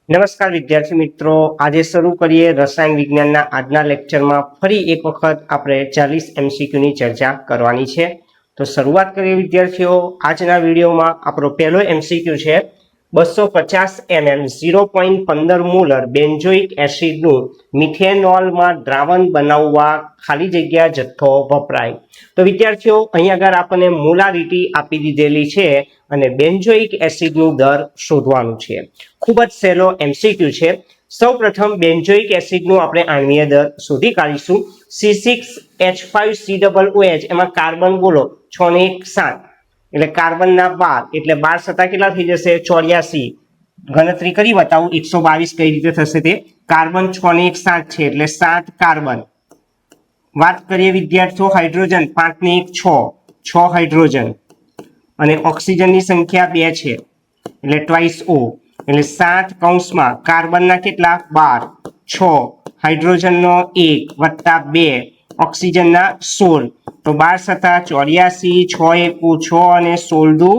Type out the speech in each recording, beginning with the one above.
નમસ્કાર વિદ્યાર્થી મિત્રો, આજે શરૂ કરીએ રસાયણ વિજ્ઞાનના આજના લેક્ચરમાં ફરી એક વખત આપણે 40 MCQની ચર્ચા કરવાની છે। તો શરૂઆત કરીએ વિદ્યાર્થીઓ। આજના વિડીયોમાં આપણો પહેલો MCQ છે 250 ml 0.15 મોલર બેન્ઝોઇક એસિડનું મિથેનોલમાં દ્રાવણ બનાવવા ખાલી જગ્યા જથ્થો વપરાય। તો વિદ્યાર્થીઓ અહીં આગળ આપણને મોલારિટી આપી દીધેલી છે અને બેન્ઝોઇક એસિડનું દર શોધવાનું છે। ખૂબ જ સહેલો MCQ છે। સૌપ્રથમ બેન્ઝોઇક એસિડનું આપણે આણ્વીય દર શોધી કાઢીશું। C6H5COOH એમાં કાર્બન બોલો 6 ને 1 7 એટલે કાર્બનના 12 એટલે 12 સતા કેટલા થઈ જશે 84। ગણતરી કરી બતાવું 122 કઈ રીતે થશે તે। કાર્બન 6 ને 1 7 છે એટલે 7 કાર્બન। વાત કરીએ વિદ્યાર્થીઓ હાઇડ્રોજન 5 ને 1 6 હાઇડ્રોજન અને ઓક્સિજનની સંખ્યા 2 છે એટલે ટ્વાઇસ O એટલે 7 કૌંસમાં કાર્બનના કેટલા 12 6 હાઇડ્રોજનનો 1 વત્તા 2 ઓક્સિજનના 16 તો 12 સતા 84 6 એકુ 6 અને 16 દુ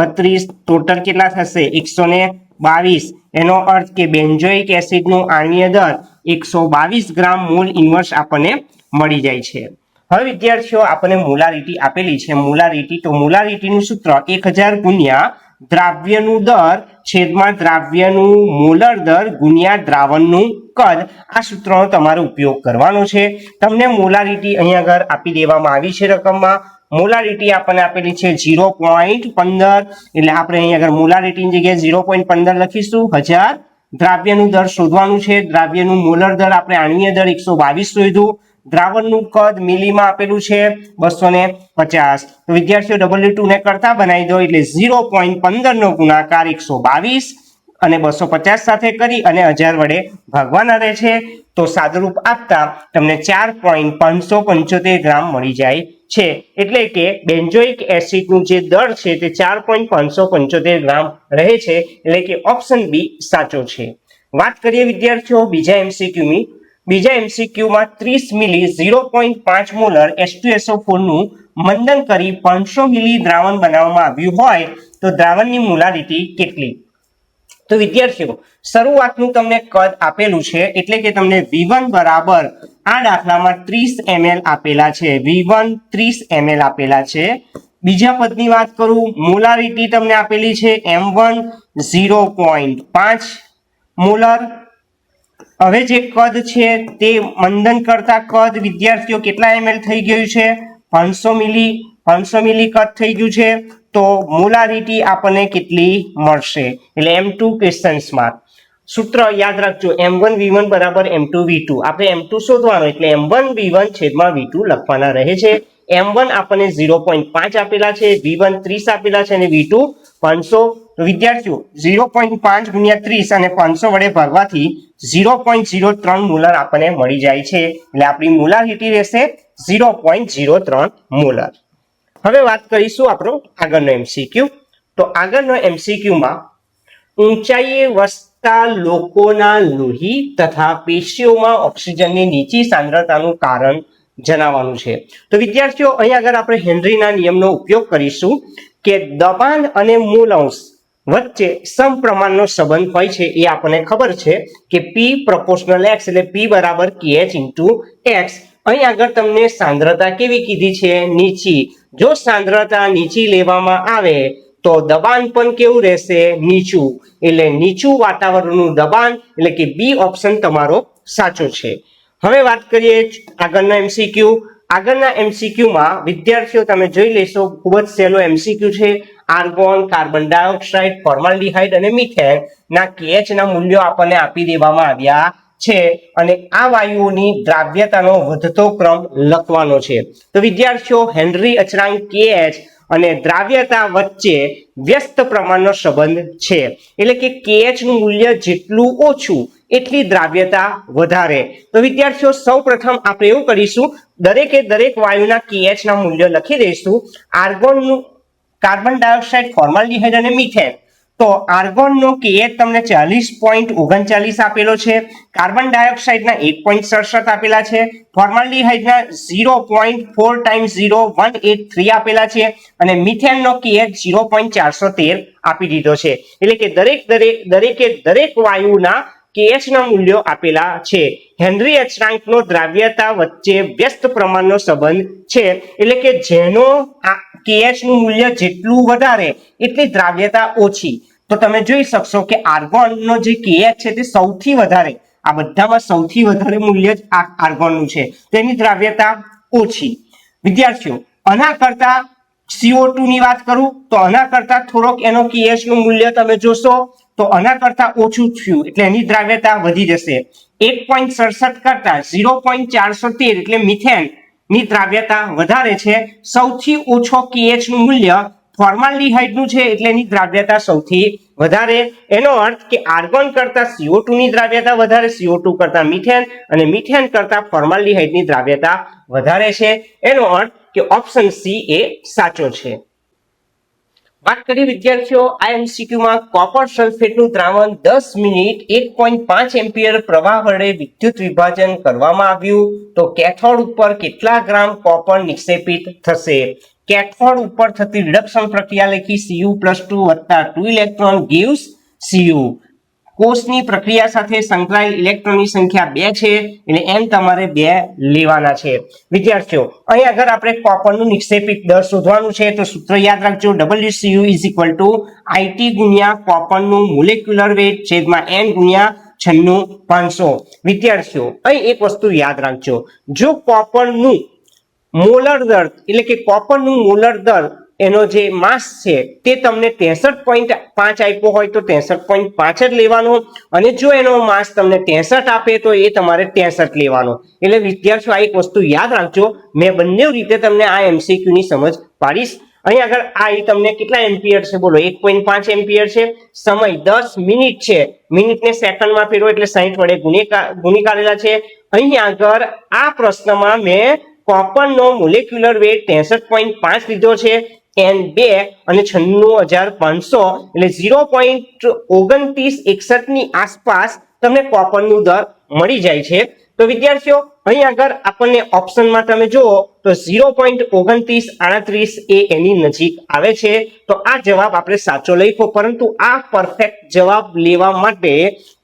32 ટોટલ કેટલા થશે 122। એનો અર્થ કે બેન્ઝોઇક એસિડનું આણ્વીય દર 122 ગ્રામ મોલ ઇન્વર્સ આપણને મળી જાય છે। હવે વિદ્યાર્થીઓ આપણને મોલારિટી આપેલી છે। મોલારિટી તો મોલારિટીનું સૂત્ર 1000 ગુણ્યા દ્રાવ્યનું દર છેદમાં દ્રાવ્યનું મોલર દર ગુણ્યા દ્રાવણનું કદ। આ સૂત્રનો તમારે ઉપયોગ કરવાનો છે। તમને મોલારિટી અહીં આગળ આપી દેવામાં આવી છે રકમમાં। મોલારિટી આપણને આપેલી છે 0.15 એટલે આપણે અહીં આગળ મોલારિટીની જગ્યાએ 0.15 લખીશું 1000। દ્રાવ્યનું દર શોધવાનું છે। દ્રાવ્યનું મોલર દર આપણે આણ્વીય દર 122 શોધ્યું। દ્રાવણનું કદ મિલીમાં આપેલું છે 250। તો વિદ્યાર્થીઓ W2 ને કરતા બનાવી દો એટલે 0.15 નો ગુણાકાર 122 અને 250 સાથે કરી અને 1000 વડે ભાગવાના રહે છે। તો સાદુરૂપ આપતા તમને 4.575 ગ્રામ મળી જાય છે। એટલે કે બેન્ઝોઇક એસિડનું જે દર છે તે 4.575 ગ્રામ રહે છે। એટલે કે ઓપ્શન બી સાચો છે। વાત કરીએ વિદ્યાર્થીઓ બીજા MCQની। બીજા MCQમાં 30 મિલી 0.5 મોલર H2SO4 નું મંદન કરી 500 મિલી દ્રાવણ બનાવવામાં આવ્યું હોય તો દ્રાવણની મોલારિટી કેટલી। તો વિદ્યાર્થીઓ શરૂઆતનું તમને કદ આપેલું છે એટલે કે તમને V1 બરાબર આ દાખલામાં 30 ml આપેલા છે। V1 30 ml આપેલા છે। બીજા પદની વાત કરું મોલારિટી તમને આપેલી છે M1 0.5 મોલર। હવે જે કદ છે તે મંદન કરતા કદ વિદ્યાર્થીઓ કેટલા ml થઈ ગયું છે 500 મિલી કદ થઈ ગયું છે। તો મોલારિટી આપણને કેટલી મળશે એટલે M2 ક્વેશ્ચન્સ માર્ક। સૂત્ર યાદ રાખજો M1 V1 બરાબર M2 V2। આપણે M2 શોધવાનો એટલે M1 V1 છેદમાં V2 લખવાના રહે છે। M1 આપણને 0.5 આપેલા છે, V1 30 આપેલા છે અને V2 500। તો વિદ્યાર્થીઓ 0.5 ગુણ્યા 30 અને 500 વડે ભાગવાથી 0.03 મોલર આપણને મળી જાય છે। એટલે આપણી મોલારિટી રહેશે 0.03 મોલર। હવે વાત કરીશું આપણો આગળનો MCQ। તો આગળનો MCQમાં ઊંચાઈએ વસતા લોકોના લોહી તથા પેશીઓમાં ઓક્સિજનની નીચી સાંદ્રતાનું કારણ જણાવવાનું છે। તો વિદ્યાર્થીઓ અહીં આગળ આપણે હેનરીના નિયમનો ઉપયોગ કરીશું કે દબાણ અને મોલ અંશ વચ્ચે સમપ્રમાણનો સંબંધ હોય છે। એ આપણને ખબર છે કે P proportional X એટલે P બરાબર KH into X। અહીં આગળ તમને સાંદ્રતા કેવી કીધી છે નીચી। જો સાંદ્રતા નીચી લેવામાં આવે તો દબાણ પણ કેવું રહેશે નીચું। એટલે નીચું વાતાવરણનું દબાણ એટલે કે બી ઓપ્શન તમારો સાચો છે। હવે વાત કરીએ આગળના MCQ। આગળના MCQમાં વિદ્યાર્થીઓ તમે જોઈ લેશો ખૂબ જ સહેલો MCQ છે। આર્ગોન, કાર્બન ડાયોક્સાઇડ, ફોર્માલ્ડિહાઇડ અને મિથેન ના KH ના મૂલ્યો આપણને આપી દેવામાં આવ્યા છે અને આ વાયુઓની દ્રાવ્યતાનો વધતો ક્રમ લખવાનો છે। તો વિદ્યાર્થીઓ હેનરી અચળાંક KH અને દ્રાવ્યતા વચ્ચે વ્યસ્ત પ્રમાણનો સંબંધ છે। એટલે કે KH નું મૂલ્ય જેટલું ઓછું એટલી દ્રાવ્યતા વધારે। તો વિદ્યાર્થીઓ સૌપ્રથમ આપણે એવું કરીશું દરેકે દરેક વાયુના KH ના મૂલ્ય લખી દઈશું। આર્ગોનનું, કાર્બન ડાયોક્સાઇડ, ફોર્માલ્ડિહાઇડ અને મિથેન તો આર્ગોનનો KH તમને 40.39 આપેલો છે, કાર્બન ડાયોક્સાઇડના 1.67 આપેલા છે, ફોર્માલ્ડિહાઇડના 0.4 ટાઈમ્સ 0.183 આપેલા છે અને મિથેનનો KH 0.413 આપી દીધો છે. એટલે કે દરેક વાયુના KH ના મૂલ્યો આપેલા છે. હેનરી અચળાંકનો દ્રાવ્યતા વચ્ચે વ્યસ્ત પ્રમાણનો સંબંધ છે, એટલે કે જેનો KH નું મૂલ્ય જેટલું વધારે એટલી દ્રાવ્યતા ઓછી. તો તમે જોઈ શકશો કે આર્ગોનનો જે KH છે તે સૌથી વધારે, આ બધામાં સૌથી વધારે મૂલ્ય જ આ આર્ગોનનું છે, તેની દ્રાવ્યતા ઓછી. વિદ્યાર્થીઓ, આના કરતા CO2 ની વાત કરું તો આના કરતા થોડોક એનો KH નું મૂલ્ય તમે જોશો તો આના કરતા ઓછું થયું, એટલે એની દ્રાવ્યતા વધી જશે. 1.67 કરતા 0.413 એટલે મિથેન ની દ્રાવ્યતા વધારે છે. સૌથી ઓછો KH નું મૂલ્ય ફોર્માલ્ડિહાઇડ નું છે, એટલે એની દ્રાવ્યતા સૌથી વધારે. એનો અર્થ કે આર્ગોન કરતા CO2 ની દ્રાવ્યતા વધારે, CO2 કરતા મિથેન અને મિથેન કરતા ફોર્માલ્ડિહાઇડ ની દ્રાવ્યતા વધારે છે. એનો અર્થ કે ઓપ્શન સી એ સાચો છે. વાત કરીએ વિદ્યાર્થીઓ આ MCQ માં કોપર સલ્ફેટનું દ્રાવણ 10 મિનિટ 1.5 એમ્પિયર પ્રવાહ વડે વિદ્યુત વિભાજન કરવામાં આવ્યું તો કેથોડ ઉપર કેટલા ગ્રામ કોપર નિક્ષેપિત થશે? કેથોડ ઉપર થતી રિડક્શન પ્રક્રિયા લખી Cu+2 + 2 ઇલેક્ટ્રોન gives Cu. કોષની પ્રક્રિયા સાથે સંકળાયેલ ઇલેક્ટ્રોનની સંખ્યા 2 છે, એટલે એમ તમારે 2 લેવાના છે. વિદ્યાર્થીઓ, અહીં આગળ આપણે કોપરનું નિક્ષેપિત દર શોધવાનું છે, તો સૂત્ર યાદ રાખજો. WCU = IT ગુણ્યા કોપરનું મોલેક્યુલર વેટ છેદમાં N ગુણ્યા 96500. વિદ્યાર્થીઓ, અહીં એક વસ્તુ યાદ રાખજો, જો કોપરનું મોલર દર એટલે કે કોપરનું મોલર દર એનો જે માસ છે તે તમને 63.5 આપ્યો હોય તો 63.5 જ લેવાનો, અને જો એનો માસ તમને 63 આપે તો એ તમારે 63 લેવાનો. એટલે વિદ્યાર્થીઓ આ એક વસ્તુ યાદ રાખજો. મેં બંને રીતે તમને આ MCQ ની સમજ પાડીશ. અહીં આગળ આ તમને કેટલા એમ્પિયર છે બોલો? 1.5 એમ્પિયર છે. સમય 10 મિનિટ છે, મિનિટને સેકન્ડમાં ફેરવો એટલે 60 વડે ગુણી કાઢેલા છે. અહીં આગળ આ પ્રશ્નમાં મેં કોપરનો મોલેક્યુલર વેટ 63.5 લીધો છે, N2 અને 96500 એટલે 0.2961 ની આસપાસ તમને કોપરનું દર મળી જાય છે. તો વિદ્યાર્થીઓ, અહીં આગળ આપણને ઓપ્શનમાં તમે જુઓ તો 0.2938 એ એની નજીક આવે છે. તો આ જવાબ આપણે સાચો લખ્યો, પરંતુ આ પરફેક્ટ જવાબ લેવા માટે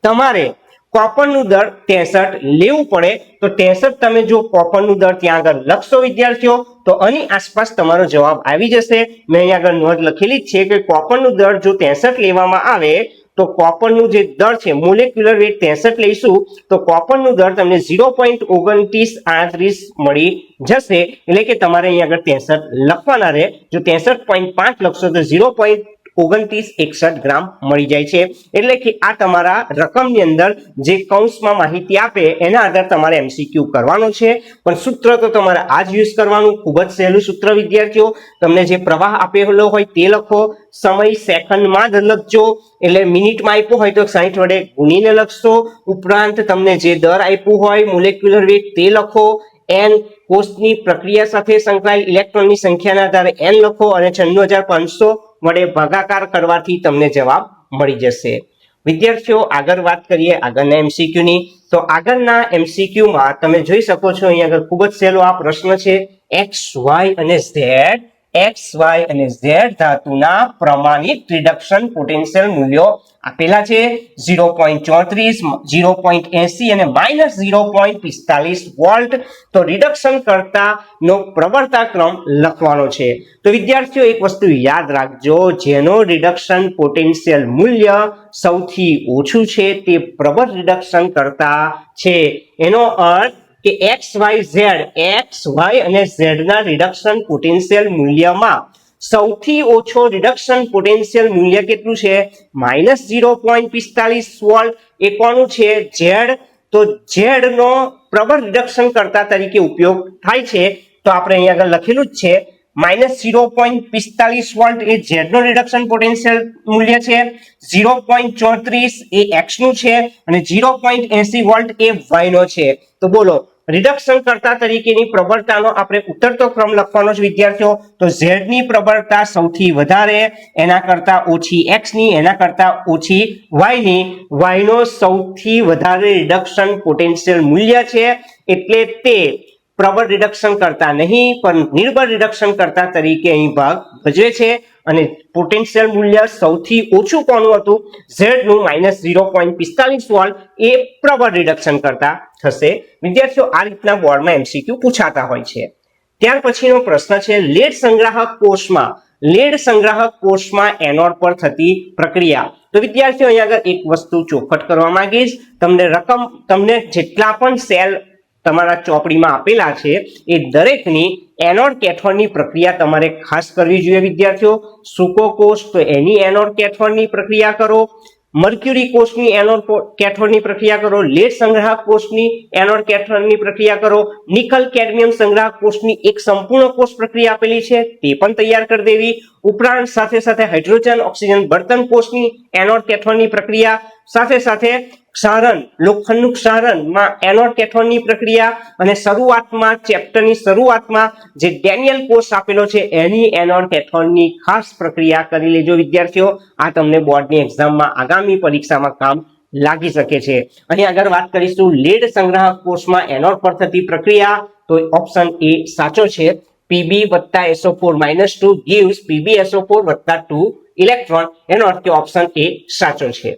તમારે કોપરનું દર 63 લેવું પડે. તો 63 તમે જો કોપરનું દર ત્યાં આગળ લખશો વિદ્યાર્થીઓ તો આની આસપાસ તમારો જવાબ આવી જશે. મેં અહીં આગળ નોંધ લખેલી જ છે કે કોપરનું દર જો 63 લેવામાં આવે તો કોપરનું જે દર છે મોલેક્યુલર વેટ 63 લઈશું તો કોપરનું દર તમને 0.2938 મળી જશે. એટલે કે તમારે અહીં આગળ 63 લખવાના રહે. જો 63.5 લખશો તો 0.2961 ગ્રામ મળી જાય છે. એટલે કે આ તમારા રકમની અંદર જે કૌંસમાં માહિતી આપે એના આધારે તમારે MCQ કરવાનો છે. પણ સૂત્ર તો તમારે આ જ યુઝ કરવાનું, ખૂબ જ સહેલું સૂત્ર વિદ્યાર્થીઓ. તમને જે પ્રવાહ આપેલો હોય તે લખો, સમય સેકન્ડમાં જ લખજો, એટલે મિનિટમાં આપ્યું હોય તો 60 વડે ગુણીને લખશો. ઉપરાંત તમને જે દર આપ્યું હોય મોલેક્યુલર વેટ તે લખો. N કોષની પ્રક્રિયા સાથે સંકળાયેલ ઇલેક્ટ્રોનની સંખ્યાના આધારે N લખો અને 96500 વડે ભાગાકાર કરવાથી તમને જવાબ મળી જશે. વિદ્યાર્થીઓ, આગળ વાત કરીએ આગળના MCQ ની. તો આગળના MCQ માં તમે જોઈ શકો છો અહીં આગળ ખૂબ જ સહેલો આ પ્રશ્ન છે. X, Y અને Z ધાતુના પ્રમાણિત રિડક્શન પોટેન્શિયલ મૂલ્યો આપેલા છે. 0.34, 0.80 અને -0.45 વોલ્ટ. તો રિડક્શન કરતાનો પ્રવર્તા ક્રમ લખવાનો છે. તો વિદ્યાર્થીઓ એક વસ્તુ યાદ રાખજો, જેનો રિડક્શન પોટેન્શિયલ મૂલ્ય સૌથી ઓછું છે તે પ્રબળ રિડક્શન કરતા છે. એનો અર્થ કે X, Y અને Z ના રિડક્શન પોટેન્શિયલ મૂલ્યમાં સૌથી ઓછો રિડક્શન પોટેન્શિયલ મૂલ્ય કેટલું છે? -0.45 વોલ્ટ. એ કોનું છે? Z. તો Z નો પ્રબળ રિડક્શન કરતા તરીકે ઉપયોગ થાય છે. તો આપણે અહીં આગળ લખેલું જ છે -0.45 વોલ્ટ એ Z નો રિડક્શન પોટેન્શિયલ મૂલ્ય છે, 0.34 એ X નું છે અને 0.80 વોલ્ટ એ Y નો છે. તો બોલો રિડક્શન કરતા તરીકેની પ્રબળતાનો આપણે ઉતરતો ક્રમ લખવાનો છે વિદ્યાર્થીઓ. તો Z ની પ્રબળતા સૌથી વધારે, એના કરતા ઓછી X ની, એના કરતા ઓછી Y ની. Y નો સૌથી વધારે રિડક્શન પોટેન્શિયલ મૂલ્ય છે, એટલે તે પ્રબળ રિડક્શન કરતા નહીં પણ નિર્બળ રિડક્શન કરતા તરીકે અહીં ભાગ ભજવે છે. અને પોટેન્શિયલ મૂલ્ય સૌથી ઓછું કોનું હતું? Z નું -0.45 વોલ્ટ એ પ્રબળ રિડક્શન કરતા થશે. વિદ્યાર્થીઓ આ રીતના બોર્ડમાં MCQ પૂછાતા હોય છે. ત્યાર પછીનો પ્રશ્ન છે લેડ સંગ્રાહક કોષમાં એનોડ પર થતી પ્રક્રિયા. તો વિદ્યાર્થીઓ અહીંયા આગળ એક વસ્તુ ચોખવટ કરવા માંગીશ. તમને જેટલા પણ સેલ તમારા ચોપડીમાં આપેલા છે એ દરેકની એનોડ કેથોડની પ્રક્રિયા તમારે ખાસ કરવી જોઈએ વિદ્યાર્થીઓ. સૂકો કોષ તો એની એનોડ કેથોડની પ્રક્રિયા કરો, મર્ક્યુરી કોષની એનોડ કેથોડની પ્રક્રિયા કરો, લેડ સંગ્રાહક કોષની એનોડ કેથોડની પ્રક્રિયા કરો, નિકલ કેડમિયમ સંગ્રાહક કોષની એક સંપૂર્ણ કોષ પ્રક્રિયા આપેલી છે તે પણ તૈયાર કરી દેવી. ઉપરાંત સાથે સાથે હાઇડ્રોજન ઓક્સિજન બળતણ કોષની એનોડ કેથોડની પ્રક્રિયા, સાથે સાથે ક્ષારણ, લોખંડનું ક્ષારણમાં એનોડ કેથોડની પ્રક્રિયા, અને શરૂઆતમાં ચેપ્ટરની શરૂઆતમાં જે ડેનિયલ કોષ આપેલો છે એની એનોડ કેથોડની ખાસ પ્રક્રિયા કરી લેજો વિદ્યાર્થીઓ. આ તમને બોર્ડની એક્ઝામમાં આગામી પરીક્ષામાં કામ લાગી શકે છે. અહીં આગળ વાત કરીશું લેડ સંગ્રાહક કોષમાં એનોડ પર થતી પ્રક્રિયા. તો ઓપ્શન એ સાચો છે. Pb + SO4 - 2 gives PbSO4 + 2 electron. એનો અર્થ કે ઓપ્શન એ સાચો છે.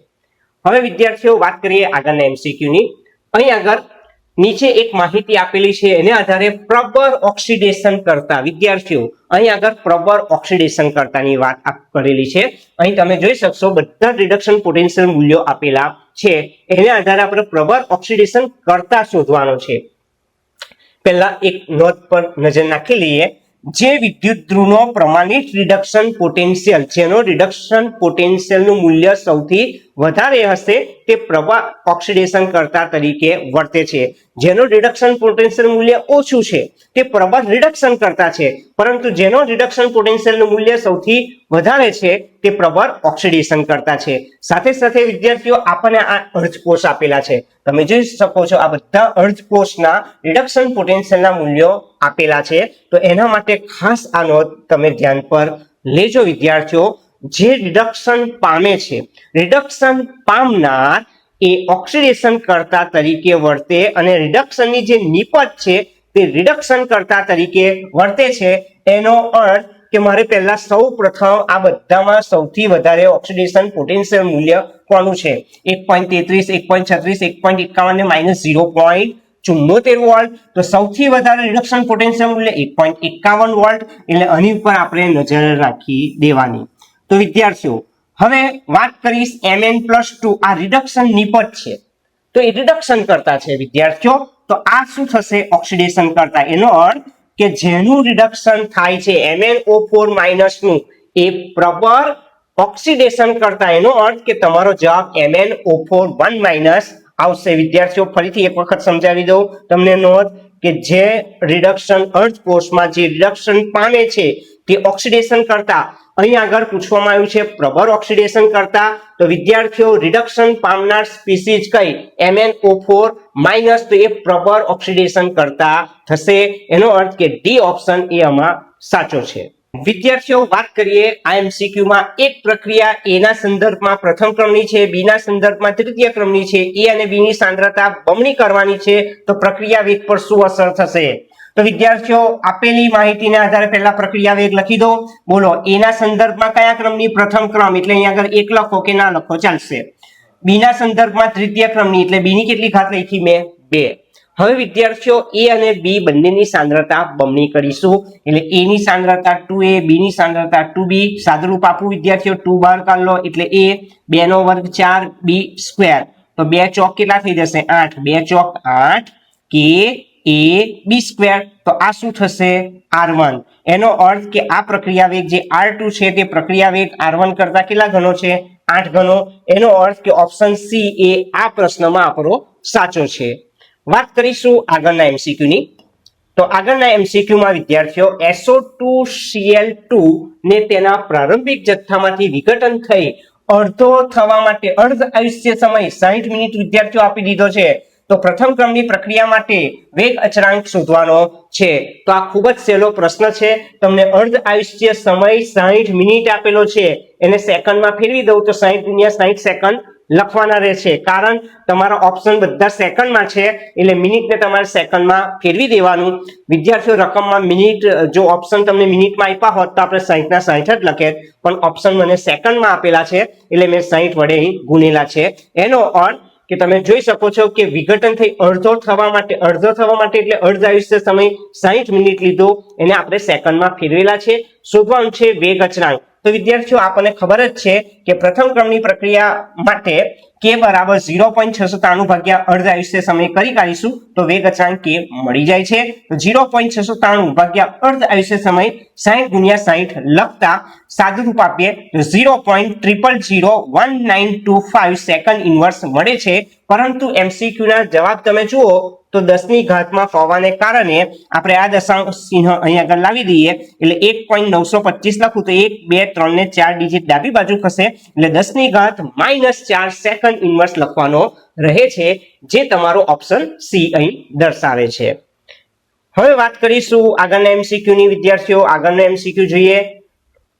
હવે વિદ્યાર્થીઓ વાત કરીએ આગળના MCQ ની. અહીં આગળ નીચે એક માહિતી આપેલી છે એને આધારે પ્રબળ ઓક્સિડેશન કરતા વિદ્યાર્થીઓ અહીં આગળ પ્રબળ ઓક્સિડેશન કરતાની વાત કરેલી છે. અહીં તમે જોઈ શકશો બધા રિડક્શન પોટેન્શિયલ મૂલ્યો આપેલા છે. એને આધારે આપણે પ્રબળ ઓક્સિડેશન કરતા શોધવાનો છે. પહેલા એક નોંધ પર નજર નાખી લઈએ. જે વિદ્યુત ધ્રુવનો પ્રમાણિત રિડક્શન પોટેન્શિયલ, જેનો રિડક્શન પોટેન્શિયલનું મૂલ્ય સૌથી વધારે હશે તે પ્રબળ ઓક્સિડેશન કરતા તરીકે વર્તે છે. જેનું રિડક્શન પોટેન્શિયલ મૂલ્ય ઓછું છે તે પ્રબળ રિડક્શન કરતા છે, પરંતુ જેનો રિડક્શન પોટેન્શિયલનું મૂલ્ય સૌથી વધારે છે તે પ્રબળ ઓક્સિડેશન કરતા છે. સાથે સાથે વિદ્યાર્થીઓ આપણને આ અર્ધકોષ આપેલા છે. તમે જોઈ શકો છો આ બધા અર્ધકોષના રિડક્શન પોટેન્શિયલના મૂલ્યો આપેલા છે. તો એના માટે ખાસ આ નોંધ તમે ધ્યાન પર લેજો વિદ્યાર્થીઓ. જે રિડક્શન પામે છે, રિડક્શન પામનાર એ ઓક્સિડેશન કરતા તરીકે વર્તે અને રિડક્શનની જે નિપજ છે તે રિડક્શન કરતા તરીકે વર્તે છે. એનો અર્થ કે મારે પહેલા સૌ પ્રથમ આ બધામાં સૌથી વધારે ઓક્સિડેશન પોટેન્શિયલ મૂલ્ય કોનું છે? 1.33, 1.36, 1.51 ને -0.74 વોલ્ટ. તો સૌથી વધારે રિડક્શન પોટેન્શિયલ મૂલ્ય 1.51 વોલ્ટ. એટલે આની ઉપર આપણે નજર રાખી દેવાની. તો વિદ્યાર્થીઓ હવે વાત કરીશ Mn+2 આ રિડક્શન નિપજ છે. તો એ રિડક્શન કરતા છે વિદ્યાર્થીઓ. તો આ શું થશે? ઓક્સિડેશન કરતા. એનો અર્થ કે જેનું રિડક્શન થાય છે MnO4- નું એ પ્રબળ ઓક્સિડેશન કરતા. એનો અર્થ કે તમારો જવાબ MnO4 આવશે. વિદ્યાર્થીઓ ફરીથી એક વખત સમજાવી દઉં તમને નોંધ કે જે રિડક્શન અર્ધકોષમાં જે રિડક્શન પામે છે તે ઓક્સિડેશન કરતા. અહીં આગળ પૂછવામાં આવ્યું છે પ્રબળ ઓક્સિડેશન કરતા. તો વિદ્યાર્થીઓ રિડક્શન પામનાર સ્પીસીઝ કઈ? MnO4- તો એ પ્રબળ ઓક્સિડેશન કરતા થશે. એનો અર્થ કે ડી ઓપ્શન એ આમાં સાચો છે. વિદ્યાર્થીઓ વાત કરીએ આ MCQ માં એક પ્રક્રિયા A ના સંદર્ભમાં પ્રથમ ક્રમની છે, B ના સંદર્ભમાં તૃતીય ક્રમની છે. A અને B ની સાંદ્રતા બમણી કરવાની છે, તો પ્રક્રિયા વેગ પર શું અસર થશે? તો વિદ્યાર્થીઓ આપેલી માહિતીના આધારે પહેલા પ્રક્રિયા વેગ લખી દો. બોલો A ના સંદર્ભમાં કયા ક્રમની? પ્રથમ ક્રમ. એટલે અહીંયા આગળ 1 લખો કે ના લખો ચાલશે. B ના સંદર્ભમાં તૃતીય ક્રમની એટલે B ની કેટલી ઘાત લખી મેં? 2. હવે વિદ્યાર્થીઓ A અને B બંનેની સાંદ્રતા બમણી કરીશું. એટલે A ની સાંદ્રતા 2A, B ની સાંદ્રતા 2B. સાદુરૂપ આપું વિદ્યાર્થીઓ, 2 બહાર કાઢ લો એટલે A, 2 નો વર્ગ 4B². તો 2 ચોક કેટલા થઈ જશે? 8. 2 ચોક 8 કે AB². તો આ શું થશે? R1. એનો અર્થ કે આ પ્રક્રિયા વેગ જે R2 છે તે પ્રક્રિયા વેગ R1 કરતા કેટલા ગણો છે? 8 ગણો. એનો અર્થ કે ઓપ્શન સી એ આ પ્રશ્નમાં આપણો સાચો છે. વાત કરીશું આગળના MCQ ની. તો આગળના MCQ માં વિદ્યાર્થીઓ SO2Cl2 ને તેના પ્રારંભિક જથ્થામાંથી વિઘટન થઈ અડધો થવા માટે અર્ધ આયુષ્ય સમય 60 મિનિટ વિદ્યાર્થીઓ આપી દીધો છે. તો પ્રથમ ક્રમની પ્રક્રિયા માટે વેગ અચળાંક શોધવાનો છે. તો આ ખૂબ જ સહેલો પ્રશ્ન છે. તમને અર્ધ આયુષ્ય સમય 60 મિનિટ આપેલો છે, એને સેકન્ડમાં ફેરવી દઉં તો 60 ગુણ્યા 60 સેકન્ડ લખવાના રહેશે. કારણ તમારા ઓપ્શન બધા સેકન્ડમાં છે એટલે મિનિટને તમારે સેકન્ડમાં ફેરવી દેવાનું. વિદ્યાર્થીઓ રકમમાં મિનિટ, જો ઓપ્શન તમને મિનિટમાં આપ્યા હોત તો આપણે 60 ના 60 જ લખે, પણ ઓપ્શન મને સેકન્ડમાં આપેલા છે એટલે મેં 60 વડે અહીં ગુણેલા છે. એનો અર્થ કે તમે જોઈ શકો છો કે વિઘટન થઈ અડધો થવા માટે એટલે અર્ધ આયુષ્ય સમય 60 મિનિટ લીધો, એને આપણે સેકન્ડમાં ફેરવેલા છે. શોધવાનું છે વેગ અચળાંક. તો વિદ્યાર્થીઓ આપણને ખબર જ છે કે પ્રથમ ક્રમની પ્રક્રિયા માટે k બરાબર 0.693 ભાગ્યા અર્ધ આયુષ્ય સમય કરી કાઢીશું તો વેગ અચળાંક k મળી જાય છે. તો 0.693 ભાગ્યા અર્ધ આયુષ્ય સમય 60 ગુણ્યા 60 લખતા સાદુરૂપ આપીએ તો 0.001925 સેકન્ડ ઇન્વર્સ મળે છે. પરંતુ MCQ ના જવાબ તમે જુઓ તો 10 ની ઘાતમાં હોવાને કારણે આપણે આ દશાંશ ચિહ્ન અહીં આગળ લાવી દઈએ એટલે 1.925 લખું તો 1 2 3 ને 4 ડિજિટ ડાબી બાજુ ખસે એટલે 10 ની ઘાત -4 સેકન્ડ ઇન્વર્સ લખવાનો રહે છે, જે તમારો ઓપ્શન સી અહીં દર્શાવે છે. હવે વાત કરીશું આગળના MCQ ની. વિદ્યાર્થીઓ આગળનો MCQ જોઈએ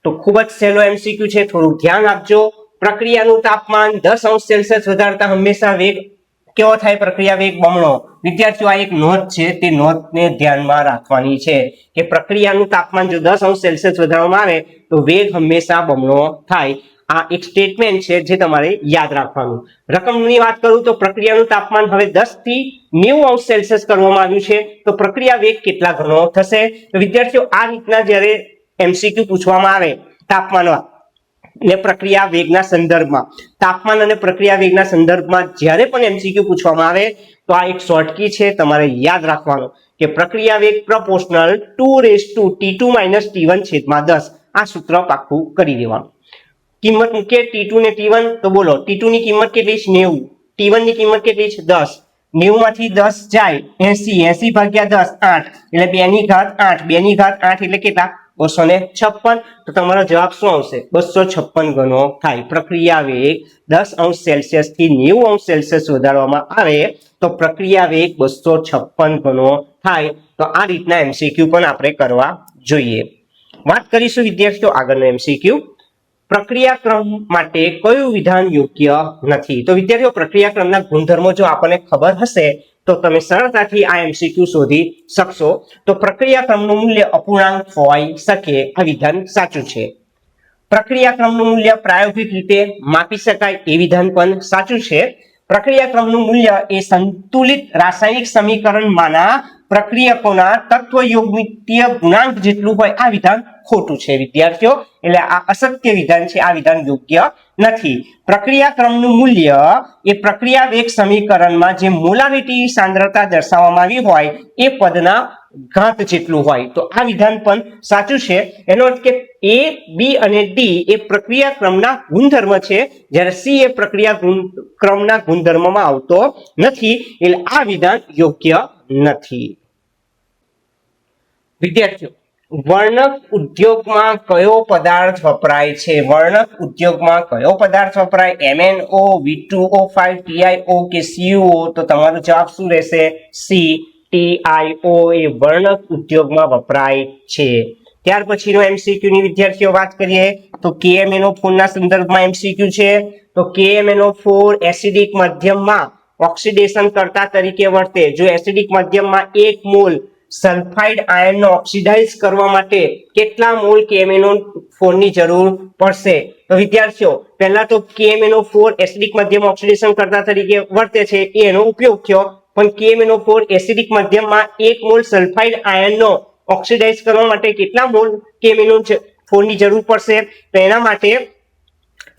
તો ખૂબ જ સહેલો MCQ છે, થોડું ધ્યાન આપજો. પ્રક્રિયાનું તાપમાન 10 અંશ સેલ્સિયસ વધારતા હંમેશા વેગ કેવો થાય? પ્રક્રિયા વેગ બમણો. વિદ્યાર્થીઓ આ એક નોંધ છે, તે નોંધને ધ્યાનમાં રાખવાની છે કે પ્રક્રિયાનું તાપમાન જો 10 અંશ સેલ્સિયસ વધારવામાં આવે તો વેગ હંમેશા બમણો થાય. આ એક સ્ટેટમેન્ટ છે જે તમારે યાદ રાખવાનું. રકમની વાત કરું તો પ્રક્રિયાનું તાપમાન હવે 10 થી 90 અંશ સેલ્સિયસ કરવામાં આવ્યું છે તો પ્રક્રિયા વેગ કેટલા ગણો થશે? તો વિદ્યાર્થીઓ આ રીતના જ્યારે MCQ પૂછવામાં આવે તાપમાન ને પ્રક્રિયા વેગના સંદર્ભમાં, તાપમાન અને પ્રક્રિયા વેગના સંદર્ભમાં જ્યારે પણ MCQ પૂછવામાં આવે તો આ એક શોર્ટકી છે, તમારે યાદ રાખવાનો કે પ્રક્રિયા વેગ પ્રોપોર્શનલ 2 - T1 / 10. આ સૂત્ર પાક્કું કરી દેવાનું. કિંમત મૂકે T2 ને T1 તો બોલો T2 ની કિંમત કેટલી છે? 90. T1 ની કિંમત કેટલી છે? 10. 90 માંથી 10 જાય 80, 80 ભાગ્યા 10 8 એટલે 2 ની ઘાત 8, 2 ની ઘાત 8 એટલે કેટલા? 256. તો તમારો જવાબ શું આવશે? 256 ગણો થાય. પ્રક્રિયા વેગ 10 અંશ સેલ્સિયસ થી 90 અંશ સેલ્સિયસ વધારવામાં આવે તો પ્રક્રિયા વેગ 256 ગણો થાય. તો આ રીતના MCQ પણ આપણે કરવા જોઈએ. વાત કરીશું વિદ્યાર્થીઓ આગળનો MCQ. પ્રક્રિયાક્રમ માટે કયું વિધાન યોગ્ય નથી? તો વિદ્યાર્થીઓ પ્રક્રિયાક્રમના ગુણધર્મો જો આપણને ખબર હશે તો તમે સરળતાથી આ MCQ શોધી શકશો. તો પ્રક્રિયાક્રમનું મૂલ્ય અપૂર્ણાંક હોઈ શકે આ વિધાન સાચું છે. પ્રક્રિયાક્રમનું મૂલ્ય પ્રાયોગિક રીતે માપી શકાય એ વિધાન પણ સાચું છે. પ્રક્રિયાક્રમનું મૂલ્ય એ સંતુલિત રાસાયણિક સમીકરણમાંના પ્રક્રિયકોના તત્વયોગમિતીય ગુણાંક જેટલું હોય આ વિધાન ખોટું છે વિદ્યાર્થીઓ. એટલે આ અસત્ય વિધાન છે, આ વિધાન યોગ્ય નથી. પ્રક્રિયાક્રમનું મૂલ્ય એ પ્રક્રિયા વેગ સમીકરણમાં જે મોલારિટી સાંદ્રતા દર્શાવવામાં આવી હોય એ પદના ઘાત જેટલું હોય. તો આ વિધાન પણ સાચું છે. એનો અર્થ કે A, B અને D એ પ્રક્રિયાક્રમના ગુણધર્મ છે, જ્યારે C એ પ્રક્રિયાક્રમના ગુણધર્મમાં આવતો નથી. એટલે આ વિધાન યોગ્ય નથી. વિદ્યાર્થીઓ વર્ણક ઉદ્યોગમાં કયો પદાર્થ વપરાય છે? વર્ણક ઉદ્યોગમાં કયો પદાર્થ વપરાય? MnO, V2O5, TiO કે CuO? તો તમારો જવાબ શું રહેશે? C, TiO એ વર્ણક ઉદ્યોગમાં વપરાય છે. ત્યાર પછીનો MCQ ની વિદ્યાર્થીઓ વાત કરીએ તો KMnO4 ના સંદર્ભમાં MCQ છે. તો KMnO4 એસિડિક માધ્યમમાં ઓક્સિડેશન કરતા તરીકે વર્તે. જો એસિડિક માધ્યમમાં 1 મોલ સલ્ફાઇડ આયનનો ઓક્સિડાઇઝ કરવા માટે કેટલા મોલ KMnO4 ની જરૂર પડશે? તો વિદ્યાર્થીઓ પહેલા તો KMnO4 એસિડિક માધ્યમમાં ઓક્સિડેશન કરતા તરીકે વર્તે છે એનો ઉપયોગ થયો, પણ KMnO4 એસિડિક માધ્યમમાં 1 મોલ સલ્ફાઇડ આયનનો ઓક્સિડાઇઝ કરવા માટે કેટલા મોલ KMnO4 ની જરૂર પડશે? તો એના માટે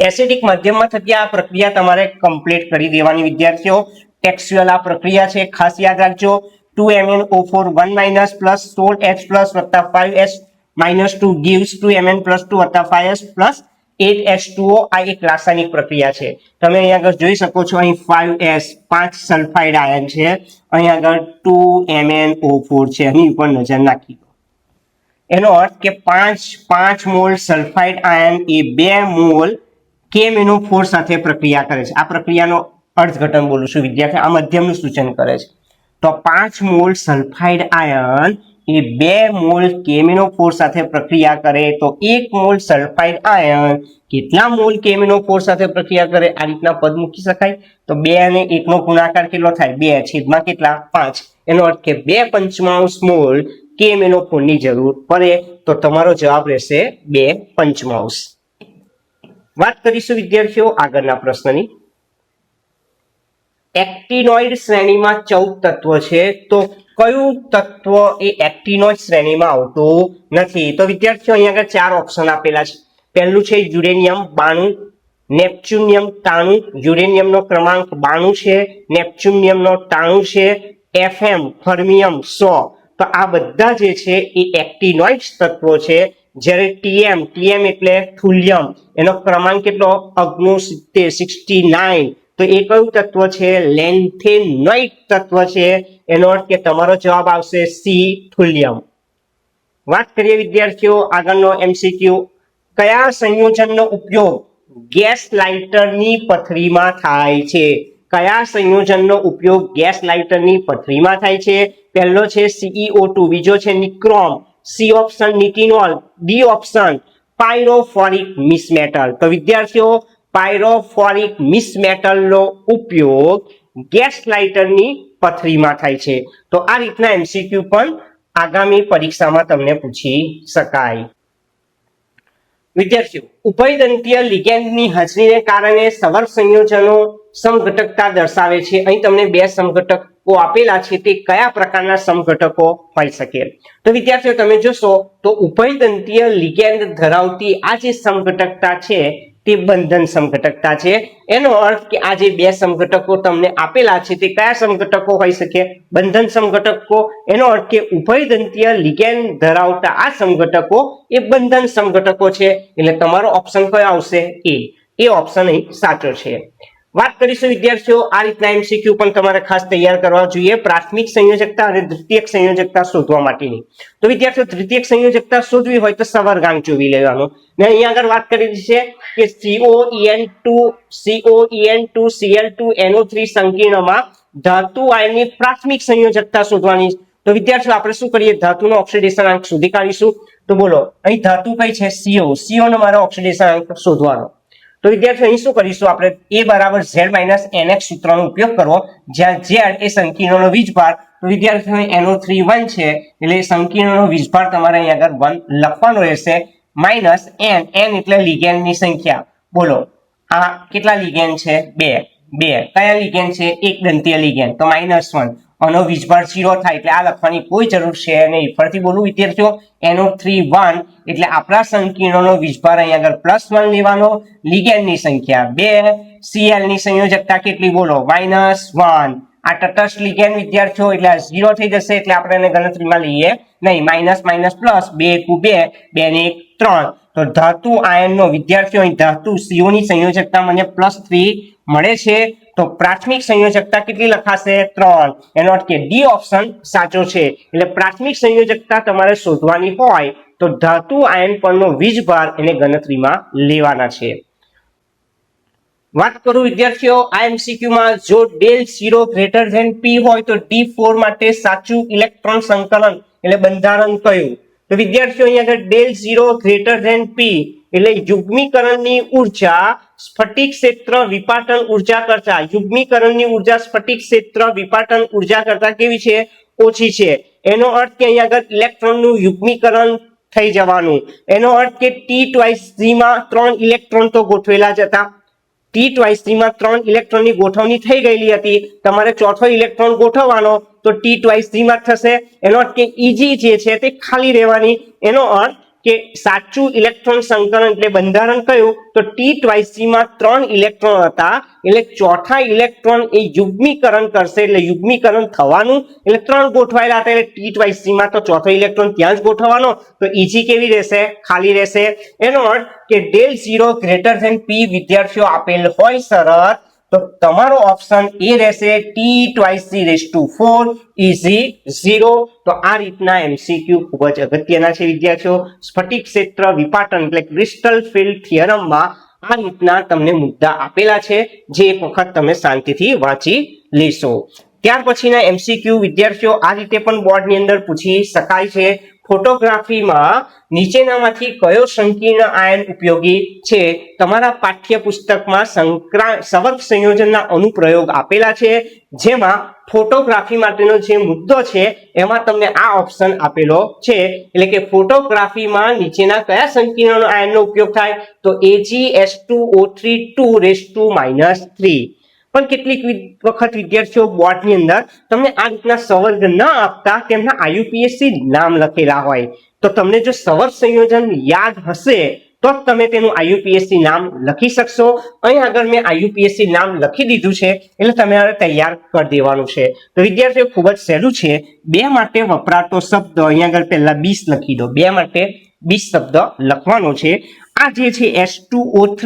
એસિડિક માધ્યમમાં થતી આ પ્રક્રિયા તમારે કમ્પ્લીટ કરી દેવાની વિદ્યાર્થીઓ. ટેક્સ્ચ્યુઅલ આ પ્રક્રિયા છે, ખાસ યાદ રાખજો. 2MnO4 1- plus 16H+ વત્તા 5S-2 gives 2Mn+2 વત્તા 5S plus 8H2O. આ એક રાસાયણિક પ્રક્રિયા છે. તમે અહીંયા આગળ જોઈ શકો છો, અહીં 5S 5 સલ્ફાઇડ આયન છે, અહીં આગળ 2MnO4 છે, અહીં ઉપર નજર નાખી. એનો અર્થ કે 5 મોલ સલ્ફાઇડ આયન એ 2 મોલ KMnO4 સાથે પ્રક્રિયા કરે છે. આ પ્રક્રિયાનો અર્થઘટન બોલું છું વિદ્યાર્થી, આ મધ્યમનું સૂચન કરે છે. તો 5 મોલ સલ્ફાઇડ આયન એ 2 મોલ KMnO4 સાથે પ્રક્રિયા કરે તો 1 મોલ સલ્ફાઇડ આયન કેટલા મોલ KMnO4 સાથે પ્રક્રિયા કરે? આ રીતના પદ મૂકી શકાય. તો 2 અને 1 નો ગુણાકાર કેટલો થાય? 2 છેદમાં કેટલા? 5. એનો અર્થ કે 2/5 મોલ KMnO4 ની જરૂર પડે. તો તમારો જવાબ રહેશે 2/5. વાત કરીશું વિદ્યાર્થીઓ આગળના પ્રશ્નની. એક્ટિનોઇડ શ્રેણીમાં 14 તત્વ છે, તો કયું તત્વ એ એક્ટિનોઇડ શ્રેણીમાં આવતું નથી? તો વિદ્યાર્થીઓ અહીંયા આગળ 4 ઓપ્શન આપેલા છે. પહેલું છે યુરેનિયમ 92, નેપ્ચ્યુનિયમ 93, યુરેનિયમનો ક્રમાંક 92 છે, નેપ્ચ્યુનિયમનો 93 છે, FM ફર્મિયમ 100. તો આ બધા જે છે એ એક્ટિનોઇડ તત્વો છે. જ્યારે TM એટલે થુલિયમ, એનો ક્રમાંક કેટલો? 69. તો એ કયું તત્વ છે? લેન્થેનોઇડ તત્વ છે. એનો અર્થ કે તમારો જવાબ આવશે સી થુલિયમ. વાત કરીએ વિદ્યાર્થીઓ આગળનો MCQ. કયા સંયોજનનો ઉપયોગ ગેસ લાઇટરની પથરીમાં થાય છે? કયા સંયોજનનો ઉપયોગ ગેસ લાઇટરની પથરીમાં થાય છે? પહેલો છે CEO2, બીજો છે nichrome, C option nitinol, D option pyrophoric mischmetal. તો વિદ્યાર્થીઓ પાયરોફોરિક મિસમેટલનો ઉપયોગ ગેસ લાઇટરની પથરીમાં થાય છે. તો આ રીતના MCQ પણ આગામી પરીક્ષામાં તમને પૂછી શકાય. વિદ્યાર્થીઓ ઉભયદંતીય લિગેન્ડની હાજરીને કારણે સવર સંયોજનો સમઘટકતા દર્શાવે છે. અહીં તમને 2 સમઘટકો આપેલા છે, તે કયા પ્રકારના સમઘટકો હોઈ શકે? તો વિદ્યાર્થીઓ તમે જોશો તો ઉભયદંતીય લિગેન્ડ ધરાવતી આ જે સમઘટકતા છે તે બંધન સમઘટકતા છે. એનો અર્થ કે આ જે 2 સમઘટકો તમને આપેલા છે તે કયા સમઘટકો હોઈ શકે? બંધન સમઘટકો. એનો અર્થ કે ઉભયદંતીય લિગેન્ડ ધરાવતા આ સમઘટકો એ બંધન સમઘટકો છે. એટલે તમારો ઓપ્શન કયો આવશે? એ ઓપ્શન અહીં સાચો છે. વાત કરીશું વિદ્યાર્થીઓ આ રીતના MCQ પણ તમારે ખાસ તૈયાર કરવા જોઈએ પ્રાથમિક સંયોજકતા અને દ્વિતીયક સંયોજકતા શોધવા માટેની. તો વિદ્યાર્થીઓ દ્વિતીયક સંયોજકતા શોધવી હોય તો સવર્ગાંક જોવી લેવાનો. ને અહીંયા આગળ વાત કરી છે કે COEN2Cl2NO3 સંકીર્ણમાં ધાતુ આયનની પ્રાથમિક સંયોજકતા શોધવાની. તો વિદ્યાર્થીઓ આપણે શું કરીએ? ધાતુનો ઓક્સિડેશન અંક શોધી કાઢીશું. તો બોલો અહીં ધાતુ કઈ છે? CO નો મારો ઓક્સિડેશન અંક શોધવાનો. તો વિદ્યાર્થીઓ અહીં શું કરીશું? આપણે A બરાબર Z માઇનસ NX સૂત્રનો ઉપયોગ કરવો, જ્યાં Z એ સંકીર્ણનો વીજભાર. તો વિદ્યાર્થીઓ NO3 1 છે એટલે સંકીર્ણનો વીજભાર તમારે અહીં આગળ 1 લખવાનો રહેશે, માઇનસ N એટલે લિગેન્ડની સંખ્યા. બોલો આ કેટલા લિગેન્ડ છે? 2. કયા લિગેન્ડ છે? એક દંતીય લિગેન્ડ, તો -1. આનો વીજભાર 0 થાય એટલે આ લખવાની કોઈ જરૂર છે નહીં. ફરીથી બોલું વિદ્યાર્થીઓ, NO3 1 એટલે આપણા સંકીર્ણનો વીજભાર અહીં આગળ +1 લેવાનો, લિગેન્ડની સંખ્યા 2, Cl ની સંયોજકતા કેટલી? બોલો -1. આ તટસ્થ લિગેન્ડ વિદ્યાર્થીઓ એટલે 0 થઈ જશે એટલે આપણે એને ગણતરીમાં લઈએ નહીં. માઇનસ માઇનસ પ્લસ 2 × 2 2 ને 1 3. તો ધાતુ આયનનો વિદ્યાર્થીઓ અહીં ધાતુ CO ની સંયોજકતા મને +3 મળે છે. તો પ્રાથમિક સંયોજકતા કેટલી લખાશે? 3. એનો અર્થ કે ડી ઓપ્શન સાચો છે. એટલે પ્રાથમિક સંયોજકતા તમારે શોધવાની હોય તો ધાતુ આયન પરનો વીજભાર એને ગણતરીમાં લેવાના છે. વાત કરું વિદ્યાર્થીઓ આ MCQ માં જો ∆0 > P હોય તો D4 માટે સાચું ઇલેક્ટ્રોન સંકલન એટલે બંધારણ કયું? તો વિદ્યાર્થીઓ અહીંયા આગળ ∆0 > P એટલે યુગ્મીકરણની ઊર્જા સ્ફટિક ક્ષેત્ર વિપાટન ઊર્જા કરતા સ્ફટિક ક્ષેત્ર વિપાટન ઊર્જા કરતા કેવી છે? ઓછી છે. એનો અર્થ કે અહીંયા આગળ ઇલેક્ટ્રોનનું યુગ્મીકરણ થઈ જવાનું. એનો અર્થ કે T2S3 માં 3 ઇલેક્ટ્રોન તો ગોઠવેલા જ હતા. T2S3 માં 3 ઇલેક્ટ્રોનની ગોઠવણી થઈ ગયેલી હતી. તમારે ચોથો ઇલેક્ટ્રોન ગોઠવવાનો તો T2S3 માં થશે. એનો અર્થ કે Eg જે છે તે ખાલી રહેવાની. એનો અર્થ કે સાચું ઇલેક્ટ્રોન સંકલન એટલે બંધારણ કયું? તો T2S3 માં 3 ઇલેક્ટ્રોન હતા એટલે ચોથા ઇલેક્ટ્રોન એ યુગ્મીકરણ કરશે એટલે યુગ્મીકરણ થવાનું. એટલે 3 ગોઠવાયેલા હતા એટલે T2S3 માં તો ચોથો ઇલેક્ટ્રોન ત્યાં જ ગોઠવવાનો. તો Eg કેવી રહેશે? ખાલી રહેશે. એનો અર્થ કે ∆0 > P વિદ્યાર્થીઓ આપેલ હોય શરત તો તમારો ઓપ્શન એ રહેશે T2S3 Eg 0. તો આ રીતના MCQ ખૂબ જ અગત્યના છે વિદ્યાર્થીઓ. સ્ફટિક ક્ષેત્ર વિપાટન એટલે ક્રિસ્ટલ ફિલ્ડ થિયરમમાં આ રીતના તમને મુદ્દા આપેલા છે, જે એક વખત તમે શાંતિથી વાંચી લેશો. ત્યાર પછીના MCQ વિદ્યાર્થીઓ આ રીતે પણ બોર્ડની અંદર પૂછી શકાય છે. ફોટોગ્રાફીમાં નીચેનામાંથી કયો સંકીર્ણ આયન ઉપયોગી છે? તમારા પાઠ્યપુસ્તકમાં સંવર્ગ સંયોજનના અનુપ્રયોગ આપેલા છે, જેમાં ફોટોગ્રાફી માટેનો જે મુદ્દો છે એમાં તમને આ ઓપ્શન આપેલો છે, એટલે કે ફોટોગ્રાફીમાં નીચેના કયા સંકીર્ણ આયનનો ઉપયોગ થાય? તો Ag2O3 2 પણ કેટલીક વખત વિદ્યાર્થીઓ બોર્ડની અંદર તમને આ રીતના સંવર્ગ ન આપતા તેમના IUPAC નામ લખેલા હોય, તો તમને જો સંવર્ગ સંયોજન યાદ હશે તો જ તમે તેનું IUPAC નામ લખી શકશો. અહીં આગળ મેં IUPAC નામ લખી દીધું છે, એટલે તમારે તૈયાર કરી દેવાનું છે. તો વિદ્યાર્થીઓ ખૂબ જ સહેલું છે. 2 માટે વપરાતો શબ્દ અહીંયા આગળ પહેલા 20 લખી દો. 2 માટે 20 શબ્દ લખવાનો છે. આ જે છે H2O3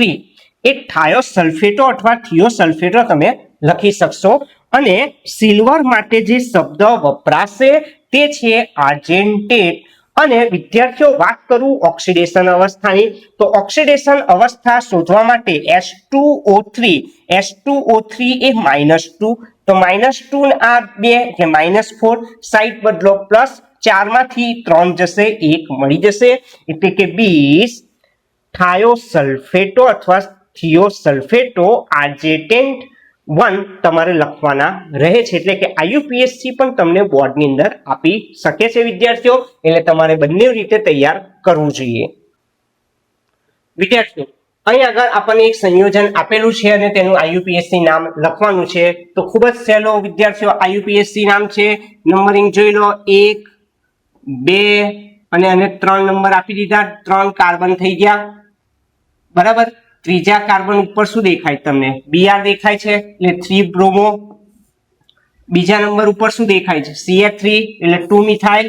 એ થાયોસલ્ફેટો અથવા થિયોસલ્ફેટો તમે લખી શકશો. અને સિલ્વર માટે જે શબ્દ વપરાશે તે છે આર્જેન્ટેટ. અને વિદ્યાર્થીઓ વાત કરું ઓક્સિડેશન અવસ્થાની, તો ઓક્સિડેશન અવસ્થા શોધવા માટે H2O3 એ -2, તો -2 આ 2 કે -4 સાઈડ બદલો, +4 માંથી 3 જશે, 1 મળી જશે, એટલે કે 20 થાયોસલ્ફેટો અથવા થિયોસલ્ફેટો આર્જેન્ટેટ 1 તમારે લખવાના રહે છે. એટલે કે IUPAC પણ તમને બોર્ડની અંદર આપી શકે છે વિદ્યાર્થીઓ, એટલે તમારે બંને રીતે તૈયાર કરવું જોઈએ. વિદ્યાર્થીઓ અહીં આગળ આપણને એક સંયોજન આપેલું છે અને તેનું IUPAC નામ લખવાનું છે. તો ખૂબ જ સહેલો વિદ્યાર્થીઓ IUPAC નામ છે. નંબરિંગ જોઈ લો, 1 2 અને 3 નંબર આપી દીધા. 3 કાર્બન થઈ ગયા, બરાબર. ત્રીજા કાર્બન ઉપર શું દેખાય તમને? Br દેખાય છે, એટલે 3 બ્રોમો. બીજા નંબર ઉપર શું દેખાય છે? CH3 એટલે 2 મિથાઇલ.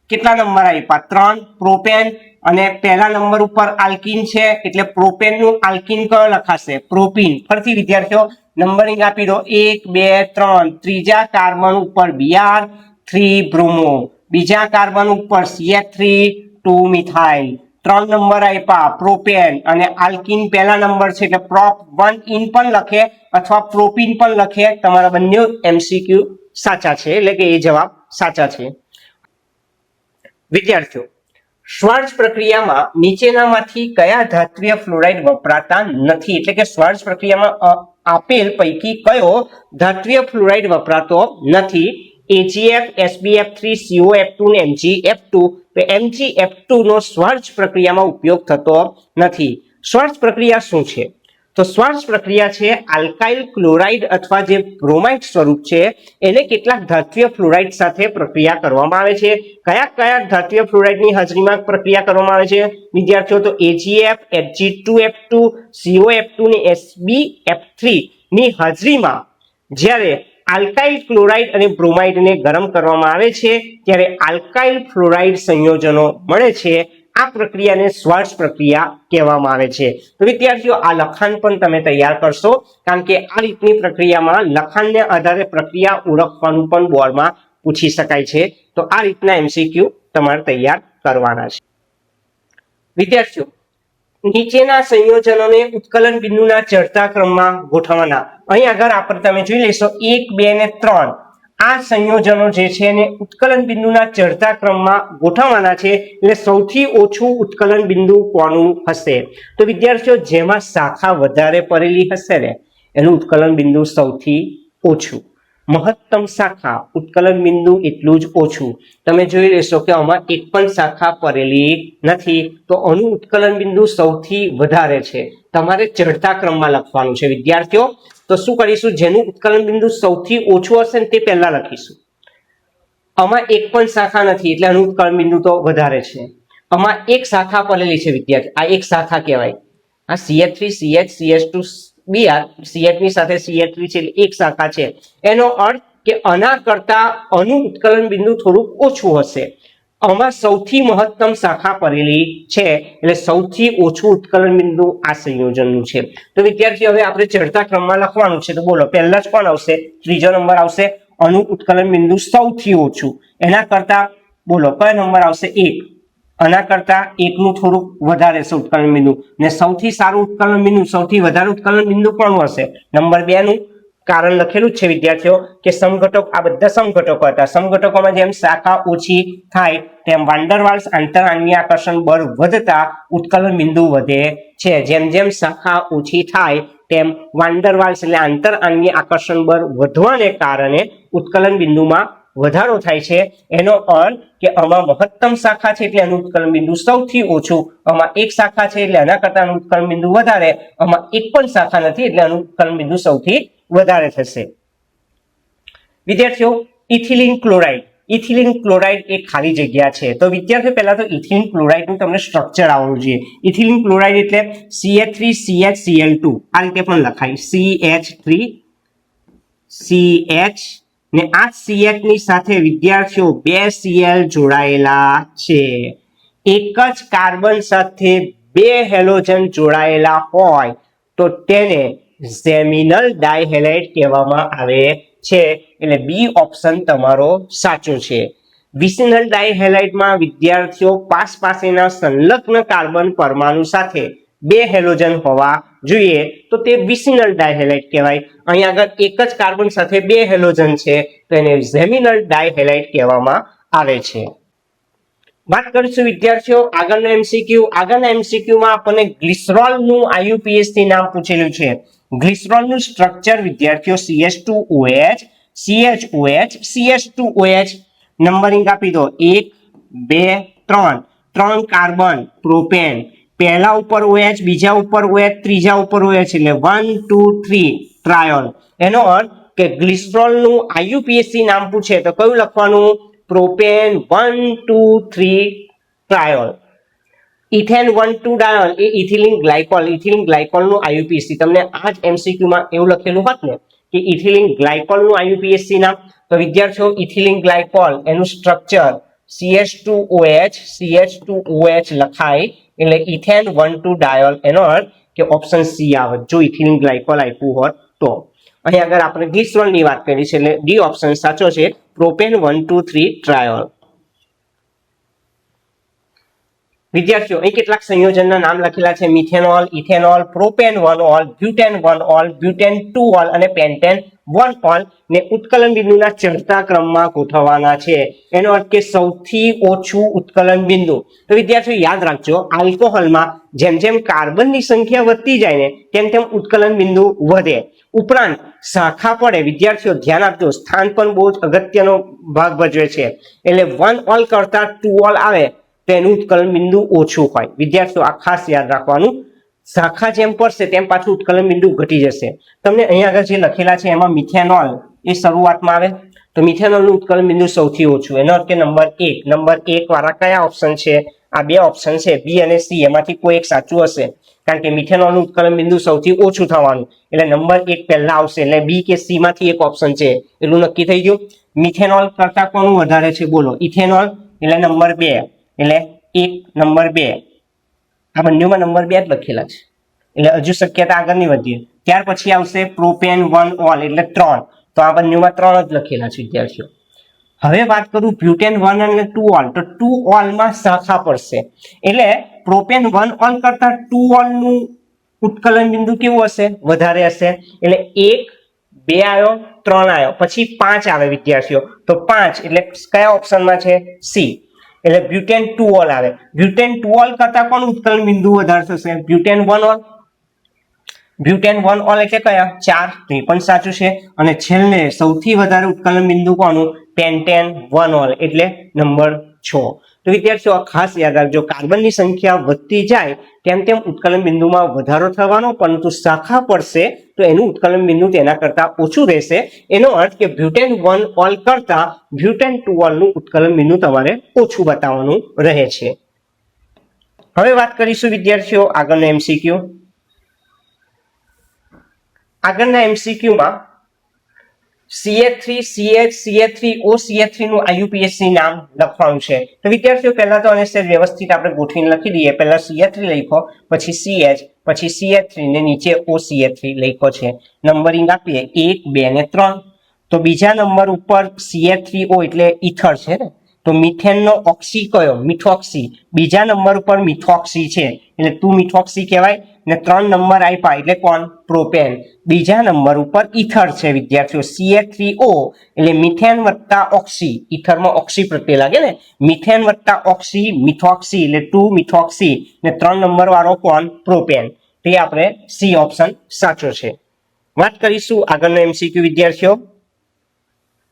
કેટલા નંબર આપ્યા? 3 પ્રોપેન. અને પહેલા નંબર ઉપર આલ્કીન છે, એટલે પ્રોપેન નું આલ્કીન કયો લખાશે? પ્રોપીન. ફરીથી વિદ્યાર્થીઓ નંબરિંગ આપી દો, 1 2 3. ત્રીજા કાર્બન ઉપર Br 3 બ્રોમો. બીજા કાર્બન ઉપર CH3 2 મિથાઇલ. 3 નંબર આપ્યા પ્રોપેન અને આલ્કીન પહેલા નંબર છે, એટલે પ્રોપ 1 ઇન પણ લખે અથવા પ્રોપીન પણ લખે. તમારા બંને MCQ સાચા છે, એટલે કે એ જવાબ સાચા છે. વિદ્યાર્થીઓ શ્વાર્ટ્ઝ પ્રક્રિયામાં નીચેનામાંથી કયા ધાત્વિય ફ્લોરાઇડ વપરાતા નથી? એટલે કે શ્વાર્ટ્ઝ પ્રક્રિયામાં આપેલ પૈકી કયો ધાત્વિય ફ્લોરાઇડ વપરાતો નથી? AgF, SbF3, COF2 ને MgF2. તો MgF2 નો શ્વાર્ટ્ઝ પ્રક્રિયામાં ઉપયોગ થતો નથી. શ્વાર્ટ્ઝ પ્રક્રિયા શું છે? તો શ્વાર્ટ્ઝ પ્રક્રિયા છે આલ્કાઇલ ક્લોરાઇડ અથવા જે બ્રોમાઇડ સ્વરૂપ છે એને કેટલાક ધાત્વિય ફ્લોરાઇડ સાથે પ્રક્રિયા કરવામાં આવે છે. કયા કયા ધાત્વિય ફ્લોરાઇડની હાજરીમાં પ્રક્રિયા કરવામાં આવે છે વિદ્યાર્થીઓ? તો AgF, Ag2F2, COF2 ને SbF3 ની હાજરીમાં જ્યારે આલ્કાઇલ ક્લોરાઇડ અને બ્રોમાઇડને ગરમ કરવામાં આવે છે ત્યારે આલ્કાઇલ ફ્લોરાઇડ સંયોજનો મળે છે. આ પ્રક્રિયાને શ્વાર્ટ્ઝ પ્રક્રિયા કહેવામાં આવે છે. તો વિદ્યાર્થીઓ આ લખાણ પણ તમે તૈયાર કરશો, કારણ કે આ રીતની પ્રક્રિયામાં લખાણને આધારે પ્રક્રિયા ઓળખવાનું પણ બોર્ડમાં પૂછી શકાય છે. તો આ રીતના MCQ તમારે તૈયાર કરવાના છે. વિદ્યાર્થીઓ નીચેના સંયોજનોને ઉત્કલન બિંદુના ચડતા ક્રમમાં ગોઠવવાના. અહીં આગળ આપણે તમે જોઈ લેશો 1 2 ને 3 આ સંયોજનો જે છે એને ઉત્કલન બિંદુના ચડતા ક્રમમાં ગોઠવવાના છે. એટલે સૌથી ઓછું ઉત્કલન બિંદુ કોનું હશે? તો વિદ્યાર્થીઓ જેમાં શાખા વધારે પડેલી હશે ને એનું ઉત્કલન બિંદુ સૌથી ઓછું. મહત્તમ શાખા ઉત્કલન બિંદુ એટલું જ ઓછું. તમે જોઈ લેશો કે આમાં એક પણ શાખા પડેલી નથી, તો આનું ઉત્કલન બિંદુ સૌથી વધારે છે. તમારે ચડતા ક્રમમાં લખવાનું છે વિદ્યાર્થીઓ. તો શું કરીશું? જેનું ઉત્કલન બિંદુ સૌથી ઓછું હશે ને તે પહેલા લખીશું. આમાં એક પણ શાખા નથી, એટલે આનું ઉત્કલન બિંદુ તો વધારે છે. આમાં એક શાખા પડેલી છે વિદ્યાર્થી, આ એક શાખા કહેવાય. આ CH3 CH CH2 Br CH ની સાથે CH3 છે, એક શાખા છે. એનો અર્થ કે આના કરતા આનું ઉત્કલન બિંદુ થોડું ઓછું હશે. આમાં સૌથી મહત્તમ શાખા પડેલી છે, એટલે સૌથી ઓછું ઉત્કલન બિંદુ આ સંયોજનનું છે. તો વિદ્યાર્થી હવે આપણે ચડતા ક્રમમાં લખવાનું છે. તો બોલો પહેલા જ કોણ આવશે? ત્રીજો નંબર આવશે. આનું ઉત્કલન બિંદુ સૌથી ઓછું, એના કરતા બોલો કયો નંબર આવશે? 1. આના કરતા એકનું થોડુંક વધારે છે ઉત્કલન બિંદુ ને સૌથી સારું ઉત્કલન બિંદુ સૌથી વધારે ઉત્કલન બિંદુ કોનું હશે? નંબર 2 નું કારણ લખેલું જ છે વિદ્યાર્થીઓ કે સમઘટક, આ બધા સમઘટકો હતા. સમઘટકોમાં જેમ શાખા ઓછી થાય તેમ વાન ડર વાલ્સ આંતરઆણ્વીય આકર્ષણ બળ વધતા ઉત્કલન બિંદુ વધે છે. જેમ જેમ શાખા ઓછી થાય તેમ વાન ડર વાલ્સ એટલે આંતરઆણ્વીય આકર્ષણ બળ વધવાને કારણે ઉત્કલન બિંદુમાં વધારો થાય છે. એનો અર્થ કે આમાં મહત્તમ શાખા છે એટલે એનું ઉત્કલન બિંદુ સૌથી ઓછું, આમાં એક શાખા છે એટલે એના કરતા ઉત્કલન બિંદુ વધારે, આમાં એક પણ શાખા નથી એટલે એનું ઉત્કલન બિંદુ સૌથી વધારે થશે. વિદ્યાર્થીઓ ઇથિલિન ક્લોરાઇડ, ઇથિલિન ક્લોરાઇડ એક ખાલી જગ્યા છે. તો વિદ્યાર્થીઓ પહેલા તો ઇથિલિન ક્લોરાઇડ નું તમને સ્ટ્રક્ચર આવડવું જોઈએ. ઇથિલિન ક્લોરાઇડ એટલે CH3CHCl2 આ રીતે પણ લખાય CH3CH ને આ CH ની સાથે વિદ્યાર્થીઓ 2 Cl જોડાયેલા છે. એક જ કાર્બન સાથે 2 હેલોજન જોડાયેલા હોય તો તેને ઝેમિનલ ડાયહેલાઇડ કહેવામાં આવે છે. એટલે બી ઓપ્શન તમારો સાચો છે. વિસિનલ ડાયહેલાઇડમાં વિદ્યાર્થીઓ પાસેના સંલગ્ન કાર્બન પરમાણુ સાથે 2 હેલોજન હોવા જોઈએ તો તે વિસિનલ ડાયહેલાઇડ કહેવાય. અહીં આગળ એક જ કાર્બન સાથે 2 હેલોજન છે તો એને ઝેમિનલ ડાયહેલાઇડ કહેવામાં આવે છે. વાત કરીશું વિદ્યાર્થીઓ આગળના એમસીક્યુ. આગળના એમસીક્યુમાં આપણને ગ્લિસરોલનું IUPAC નામ પૂછેલું છે. ગ્લિસરોલનું સ્ટ્રક્ચર વિદ્યાર્થીઓ CH2OH CHOH CH2OH નંબરિંગ આપી દો 1 2 3 3 કાર્બન પ્રોપેન, પહેલા ઉપર OH, બીજા ઉપર OH, ત્રીજા ઉપર OH એટલે 1 2 3 ટ્રાયોલ. એનો અર્થ કે ગ્લિસરોલનું IUPAC નામ પૂછે તો કયું લખવાનું? પ્રોપેન 1 2 3 ટ્રાયોલ. ઇથેન 1 2 ડાયોલ એ ઇથિલિન ગ્લાયકોલ. ઇથિલિન ગ્લાયકોલનું IUPAC તમને આ જ એમસીક્યુમાં એવું લખેલું હોત ને કે ઇથિલિન ગ્લાયકોલનું IUPAC નામ, તો વિદ્યાર્થીઓ ઇથિલિન ગ્લાયકોલ એનું સ્ટ્રક્ચર CH2OH લખાય એટલે ઇથેન 1 2 ડાયોલ. એનો અર્થ કે ઓપ્શન સી આવે જો ઇથિલિન ગ્લાયકોલ આપ્યું હોત તો. અહીં આગળ આપણે ગ્લિસરોલની વાત કરી છે એટલે ડી ઓપ્શન સાચો છે, પ્રોપેન 1 2 3 ટ્રાયોલ. વિદ્યાર્થીઓ અહીં કેટલાક સંયોજનના નામ લખેલા છે methanol, ethanol, propane 1 all, butane 1 all, butane 2 all અને પેન્ટેન 1 ઓલ ને ઉત્કલન બિંદુના ચડતા ક્રમમાં ગોઠવવાના છે. એનો અર્થ કે સૌથી ઓછું ઉત્કલન બિંદુ. તો વિદ્યાર્થીઓ યાદ રાખજો આલ્કોહોલમાં જેમ જેમ કાર્બનની સંખ્યા વધતી જાય ને તેમ તેમ ઉત્કલન બિંદુ વધે. ઉપરાંત શાખા પડે વિદ્યાર્થીઓ ધ્યાન આપજો, સ્થાન પણ બહુ જ અગત્યનો ભાગ ભજવે છે. એટલે 1 ઓલ કરતા 2 ઓલ આવે તેનું ઉત્કલન બિંદુ ઓછું હોય. વિદ્યાર્થીઓ આ ખાસ યાદ રાખવાનું, શાખા જેમ પડશે તેમ પાછું ઉત્કલન બિંદુ ઘટી જશે. તમને અહીંયા આગળ જે લખેલા છે એમાં મિથેનોલ એ શરૂઆતમાં આવે તો મિથેનોલનું ઉત્કલન બિંદુ સૌથી ઓછું. એનો અર્થ કે નંબર 1 વાળા કયા ઓપ્શન છે? આ 2 ઓપ્શન છે બી અને સી, એમાંથી કોઈ એક સાચું હશે કારણ કે મિથેનોલનું ઉત્કલન બિંદુ સૌથી ઓછું થવાનું એટલે નંબર 1 પહેલા આવશે. એટલે બી કે સી માંથી એક ઓપ્શન છે એટલું નક્કી થઈ ગયું. મિથેનોલ કરતા કોનું વધારે છે બોલો? ઇથેનોલ એટલે નંબર 2 એટલે 1 નંબર 2 આ બંનેમાં નંબર 2 જ લખેલા છે એટલે હજુ શક્યતા આગળ નહીં વધીએ. ત્યાર પછી આવશે પ્રોપેન 1 ઓલ એટલે 3, તો આ બંનેમાં 3 જ લખેલા છે વિદ્યાર્થીઓ. હવે વાત કરું બ્યુટેન 1 અને 2 ઓલ, તો 2 ઓલમાં શાખા પડશે એટલે પ્રોપેન 1 ઓલ કરતા 2 ઓલનું ઉત્કલન બિંદુ કેવું હશે? વધારે હશે. એટલે 1 2 આવ્યો, 3 આવ્યો, પછી 5 આવે વિદ્યાર્થીઓ. તો 5 એટલે કયા ઓપ્શનમાં છે? સી એટલે બ્યુટેન 2 ઓલ આવે. બ્યુટેન 2 ઓલ કરતા કોણ ઉત્કલન બિંદુ વધારે થશે? Butane 1 all. બ્યુટેન 1 ઓલ એટલે કયા? 4, તો એ પણ સાચું છે. અને છેલ્લે સૌથી વધારે ઉત્કલન બિંદુ કોનું? પેન્ટેન 1 ઓલ એટલે નંબર 6. તો વિદ્યાર્થીઓ ખાસ યાદ રાખજો, કાર્બનની સંખ્યા વધતી જાય તેમ તેમ ઉત્કલન બિંદુમાં વધારો થવાનો, પરંતુ શાખા પડશે તો એનું ઉત્કલન બિંદુ તેના કરતા ઓછું રહેશે. એનો અર્થ કે બ્યુટેન 1 ઓલ કરતા બ્યુટેન 2 ઓલનું ઉત્કલન બિંદુ તમારે ઓછું બતાવવાનું રહે છે. હવે વાત કરીશું વિદ્યાર્થીઓ આગળનો એમસીક્યુ. આગળના એમસીક્યુમાં CH3CH3O નું IUPAC નામ લખવાનું છે. તો વિદ્યાર્થીઓ પહેલા તો આને વ્યવસ્થિત આપણે ગોઠવીને લખી દઈએ. પહેલા CH3 લખો, પછી CH, પછી CH3 ને નીચે OCH3 લખ્યો છે. નંબરિંગ આપીએ 1 2 ને 3. તો બીજા નંબર ઉપર CH3O એટલે ઇથર છે ને, તો મિથેનનો ઓક્સી કયો? મિથોક્સી. બીજા નંબર ઉપર મિથોક્સી છે એટલે 2 મિથોક્સી કહેવાય. ને 3 નંબર આપ્યા એટલે કોણ? પ્રોપેન. બીજા નંબર ઉપર ઈથર છે વિદ્યાર્થીઓ, CH3O એટલે મિથેન વત્તા ઓક્સી. ઈથરમાં ઓક્સી પ્રત્યે લાગે ને, મિથેન વત્તા ઓક્સી મિથોક્સી એટલે 2 મિથોક્સી ને 3 નંબર વાળો કોણ? પ્રોપેન. તે આપણે સી ઓપ્શન સાચો છે. વાત કરીશું આગળનો MCQ વિદ્યાર્થીઓ.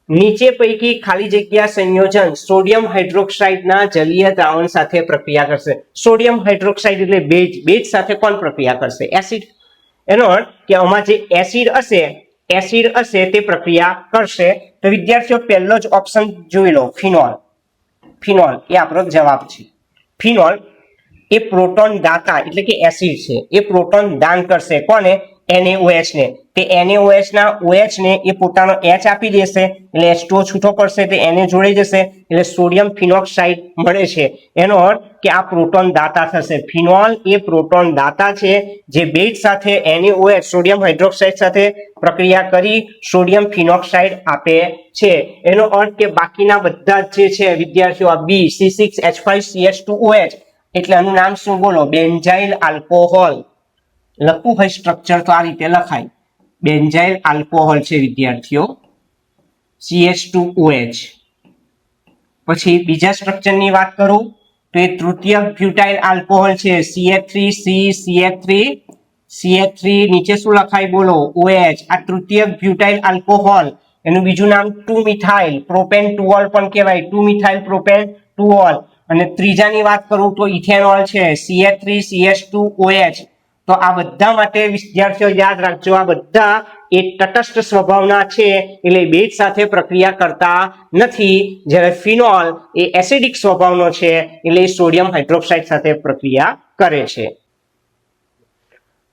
નીચે પૈકી ખાલી જગ્યા સંયોજન સોડિયમ હાઇડ્રોક્સાઇડના જલીય દ્રાવણ સાથે પ્રક્રિયા કરશે. સોડિયમ હાઇડ્રોક્સાઇડ એટલે બેઝ સાથે કોણ પ્રક્રિયા કરશે? એસિડ. એનો અર્થ કે આમાં જે એસિડ હશે તે પ્રક્રિયા કરશે. તો વિદ્યાર્થીઓ પહેલો જ ઓપ્શન જોઈ લો, ફિનોલ. ફિનોલ એ આપણો જવાબ છે. ફિનોલ એ પ્રોટોન દાતા એટલે કે એસિડ છે, એ પ્રોટોન દાન કરશે કોને? NaOH ને. તે NaOH ના OH ને એ પોતાનો H આપી દેશે એટલે H2O છૂટો પડશે, તે Na જોડે જશે એટલે સોડિયમ ફિનોક્સાઇડ મળે છે. એનો અર્થ કે આ પ્રોટોન દાતા થશે. ફિનોલ એ પ્રોટોન દાતા છે જે બેઝ સાથે NaOH સોડિયમ હાઇડ્રોક્સાઇડ સાથે પ્રક્રિયા કરી સોડિયમ ફિનોક્સાઇડ આપે છે. એનો અર્થ કે બાકીના બધા જે છે વિદ્યાર્થીઓ આ B6H5CH2OH એટલે આનું નામ શું બોલો? Benzyl alcohol. લખવું હોય સ્ટ્રક્ચર તો આ રીતે લખાય, બેન્ઝાઇલ આલ્કોહોલ છે વિદ્યાર્થીઓ, CH2OH. પછી બીજા સ્ટ્રક્ચરની વાત કરું તો એ તૃતીયક બ્યુટાઇલ આલ્કોહોલ છે, CH3 નીચે શું લખાય બોલો? OH. આ તૃતીયક બ્યુટાઇલ આલ્કોહોલ, એનું બીજું નામ 2 મિથાઇલ પ્રોપેન ટુઓલ પણ કહેવાય, 2 મિથાઇલ પ્રોપેન ટુઓલ. અને ત્રીજાની વાત કરું તો ઇથેનોલ છે, CH3CH2OH. તો આ બધા માટે વિદ્યાર્થીઓ યાદ રાખજો, આ બધા એ તટસ્થ સ્વભાવના છે એટલે બેઝ સાથે પ્રક્રિયા કરતા નથી. જ્યારે ફિનોલ એ એસિડિક સ્વભાવનો છે એટલે સોડિયમ હાઇડ્રોક્સાઇડ સાથે પ્રક્રિયા કરે છે.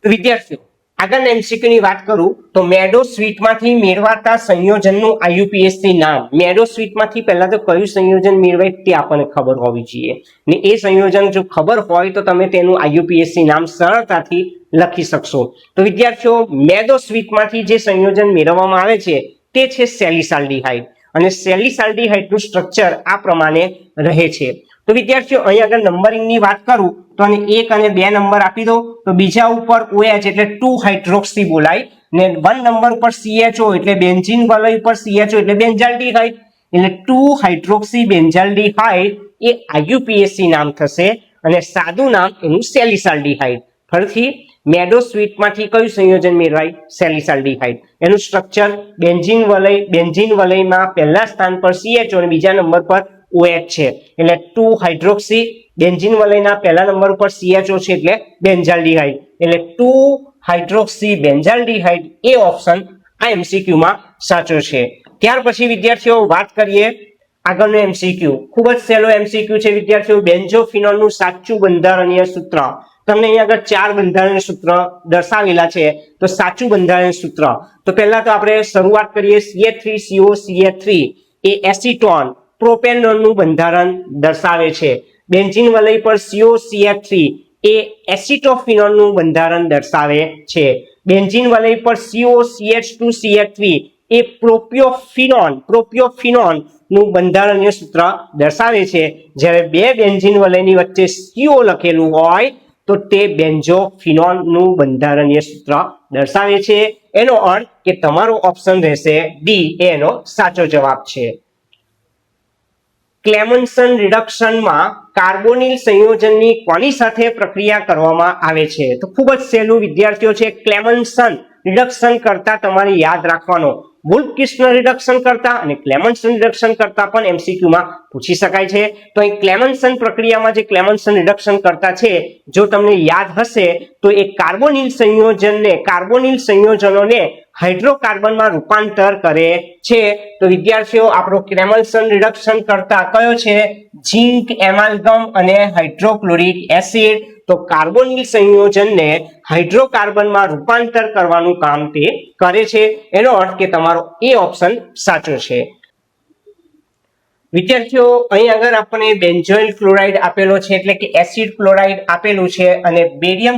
વિદ્યાર્થીઓ આગળના MCQ ની વાત કરું તો મેડો સ્વીટમાંથી મેળવાતા સંયોજનનું IUPAC નામ. મેડો સ્વીટમાંથી પહેલા તો કયું સંયોજન મેળવાય તે આપણને ખબર હોવી જોઈએ, ને એ સંયોજન જો ખબર હોય તો તમે તેનું IUPAC નામ સરળતાથી લખી શકશો. તો વિદ્યાર્થીઓ મેડો સ્વીટમાંથી જે સંયોજન મેળવવામાં આવે છે તે છે સેલિસાલ્ડિહાઇડ, અને સેલિસાલ્ડિહાઇડનું સ્ટ્રક્ચર આ પ્રમાણે રહે છે. તો વિદ્યાર્થીઓ અહીં આગળ નંબરિંગની વાત કરું તો આને 1 અને 2 નંબર આપી દો. તો બીજા ઉપર OH એટલે 2 હાઇડ્રોક્સી બોલાય, ને 1 નંબર ઉપર CHO એટલે બેન્ઝીન વલય ઉપર CHO એટલે બેન્ઝાલ્ડિહાઇડ એટલે 2 હાઇડ્રોક્સી બેન્ઝાલ્ડિહાઇડ એ IUPAC નામ થશે અને સાદું નામ એનું સેલિસાલ્ડિહાઇડ. ફરીથી મેડો સ્વીટમાંથી કયું સંયોજન મેળવાય? સેલિસાલ્ડિહાઇડ. એનું સ્ટ્રક્ચર બેન્ઝીન વલયમાં પહેલા સ્થાન પર CHO અને બીજા નંબર પર OH છે એટલે 2 હાઇડ્રોક્સી, બેન્ઝીન વલયના પહેલા નંબર ઉપર CHO છે એટલે બેન્ઝાલ્ડિહાઇડ એટલે 2 હાઇડ્રોક્સી બેન્ઝાલ્ડિહાઇડ એ ઓપ્શન આ MCQ માં સાચો છે. ત્યાર પછી વિદ્યાર્થીઓ વાત કરીએ આગળનો MCQ. ખૂબ જ સહેલો MCQ છે વિદ્યાર્થીઓ. બેન્ઝોફિનોલનું સાચું બંધારણીય સૂત્ર. તમને અહીંયા આગળ 4 બંધારણીય સૂત્ર દર્શાવેલા છે. તો સાચું બંધારણીય સૂત્ર તો પહેલા તો આપણે શરૂઆત કરીએ. CH3COCH3 એ એસિટોન પ્રોપેનોલનું બંધારણ દર્શાવે છે. બેન્ઝીન વલય પર COCH3 એ એસિટોફિનોલનું બંધારણ દર્શાવે છે. બેન્ઝીન વલય પર COCH2CH3 એ પ્રોપિયોફિનોન નું બંધારણીય સૂત્ર દર્શાવે છે. જ્યારે બે બેન્ઝીન વલયની વચ્ચે CO લખેલું હોય તો તે બેન્ઝોફિનોન નું બંધારણીય સૂત્ર દર્શાવે છે. એનો અર્થ કે તમારો ઓપ્શન રહેશે ડી, એનો સાચો જવાબ છે. ક્લેમન્સન રિડક્શનમાં કાર્બોનિલ સંયોજનની કોની સાથે પ્રક્રિયા કરવામાં આવે છે? તો ખૂબ જ સહેલું વિદ્યાર્થીઓ છે. ક્લેમન્સન રિડક્શન કરતા તમારે યાદ રાખવાનો વુલ્ફ-કિર્ચનર રિડક્શન કરતા અને ક્લેમન્સન રિડક્શન કરતા પણ MCQ માં પૂછી શકાય છે. તો અહીં ક્લેમન્સન પ્રક્રિયામાં જે ક્લેમન્સન રિડક્શન કરતા છે જો તમને યાદ હશે તો એ કાર્બોનિલ સંયોજનોને હાઇડ્રોકાર્બનમાં રૂપાંતર કરે છે. તો વિદ્યાર્થીઓ આપણો ક્લેમન્સન રિડક્શન કરતા કયો છે? ઝિંક એમાલ્ગમ અને હાઇડ્રોક્લોરિક એસિડ. તો કાર્બોનિલ સંયોજનને હાઇડ્રોકાર્બનમાં રૂપાંતર કરવાનું કામ તે કરે છે. એનો અર્થ કે તમારો એ ઓપ્શન સાચો છે. વિદ્યાર્થીઓ અહીં આગળ આપણે બેન્ઝોઇલ ક્લોરાઇડ આપેલો છે એટલે કે એસિડ ક્લોરાઇડ આપેલું છે અને બેરિયમ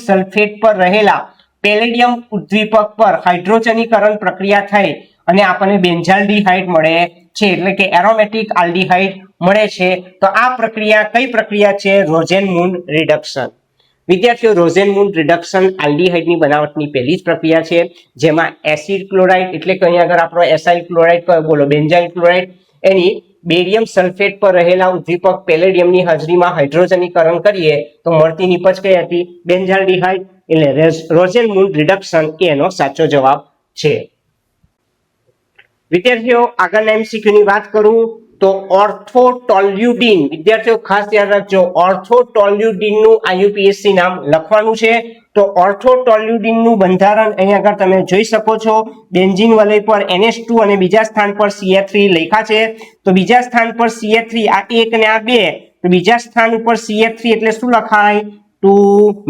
સલ્ફેટ પર રહેલા પેલેડિયમ ઉદ્દીપક પર હાઇડ્રોજનીકરણ પ્રક્રિયા થઈ અને આપણને બેન્ઝાલ્ડિહાઇડ મળે છે એટલે કે એરોમેટિક આલ્ડીહાઇડ મળે છે. તો આ પ્રક્રિયા કઈ પ્રક્રિયા છે? રોઝેનમૂન રિડક્શન. વિદ્યાર્થીઓ, રોઝેનમૂન રિડક્શન આલ્ડીહાઇડની બનાવટની પહેલી જ પ્રક્રિયા છે, જેમાં એસિડ ક્લોરાઇડ એટલે કે અહીંયા આગળ આપણો એસાઇલ ક્લોરાઇડ બોલો બેન્ઝાઇલ ક્લોરાઇડ એની બેરિયમ સલ્ફેટ પર રહેલા ઉદ્દીપક પેલેડિયમની હાજરીમાં હાઇડ્રોજનીકરણ કરીએ તો મળતી નિપજ કઈ હતી? બેન્ઝાલ્ડીહાઇડ. એટલે રોઝેનમૂન રિડક્શન એનો સાચો જવાબ છે. વિદ્યાર્થીઓ, આગળના એમસીક્યુ ની વાત કરું તો ઓર્થોટોલ્યુડિન. વિદ્યાર્થીઓ ખાસ યાદ રાખજો, ઓર્થોટોલ્યુડિન નું આઈયુપીએસસી નામ લખવાનું છે. તો ઓર્થોટોલ્યુડિન નું બંધારણ અહીંયા આગળ તમે જોઈ શકો છો. બેન્ઝીન વલય પર NH2 અને બીજા સ્થાન પર CH3 લખ્યા છે. તો બીજા સ્થાન પર CH3 આ 1 અને આ 2, તો બીજા સ્થાન ઉપર CH3 એટલે શું લખાય? 2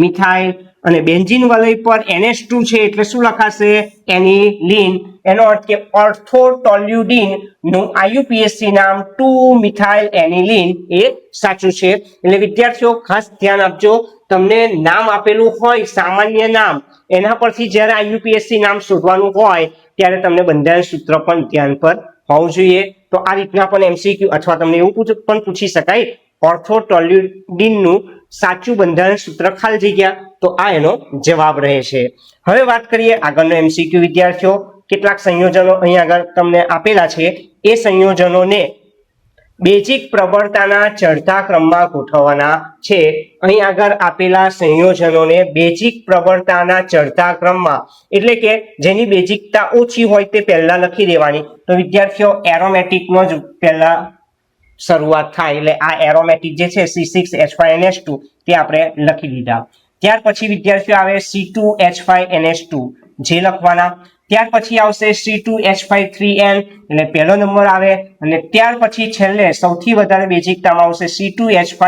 મિથાઇલ. અને બેન્ઝીન વલય પર NH2 છે એટલે શું લખાશે? એનિલીન. એનો અર્થ કે ઓર્થોટોલ્યુડિન નું આઈયુપીએસસી નામ 2 મિથાઇલ એનિલીન એ સાચું છે. એટલે વિદ્યાર્થીઓ ખાસ ધ્યાન આપજો, તમને નામ આપેલું હોય સામાન્ય નામ, એના પરથી જ્યારે આઈયુપીએસસી નામ શોધવાનું હોય ત્યારે તમને બંધારણ સૂત્ર પણ ધ્યાન પર હોવું જોઈએ. તો આ રીતના પણ એમસીક્યુ અથવા તમને એવું પણ પૂછી શકાય, ઓર્થોટોલ્યુડિન નું સાચું બંધારણ સૂત્ર ખાલી જગ્યા, તો આ એનો જવાબ રહે છે. હવે વાત કરીએ આગળનો એમસીક્યુ. વિદ્યાર્થીઓ, કેટલાક સંયોજનો અહીં આગળ તમને આપેલા છે, એ સંયોજનોને બેઝિક પ્રબળતાના ચડતા ક્રમમાં ગોઠવવાના છે. અહીં આગળ આપેલા સંયોજનોને બેઝિક પ્રબળતાના ચડતા ક્રમમાં, એટલે કે જેની બેઝિકતા ઓછી હોય તે પહેલા લખી દેવાની. તો વિદ્યાર્થીઓ, એરોમેટિકનો જ પહેલા શરૂઆત થાય, એટલે આ એરોમેટિક જે છે C6H5NH2 તે આપણે લખી દીધા. ત્યાર પછી વિદ્યાર્થીઓ આવે C2H5NH2 જે લખવાના. ત્યાર પછી આવશે C2H5 3N એટલે પહેલો નંબર આવે. અને ત્યાર પછી છેલ્લે સૌથી વધારે બેઝિકતામાં આવશે C2H5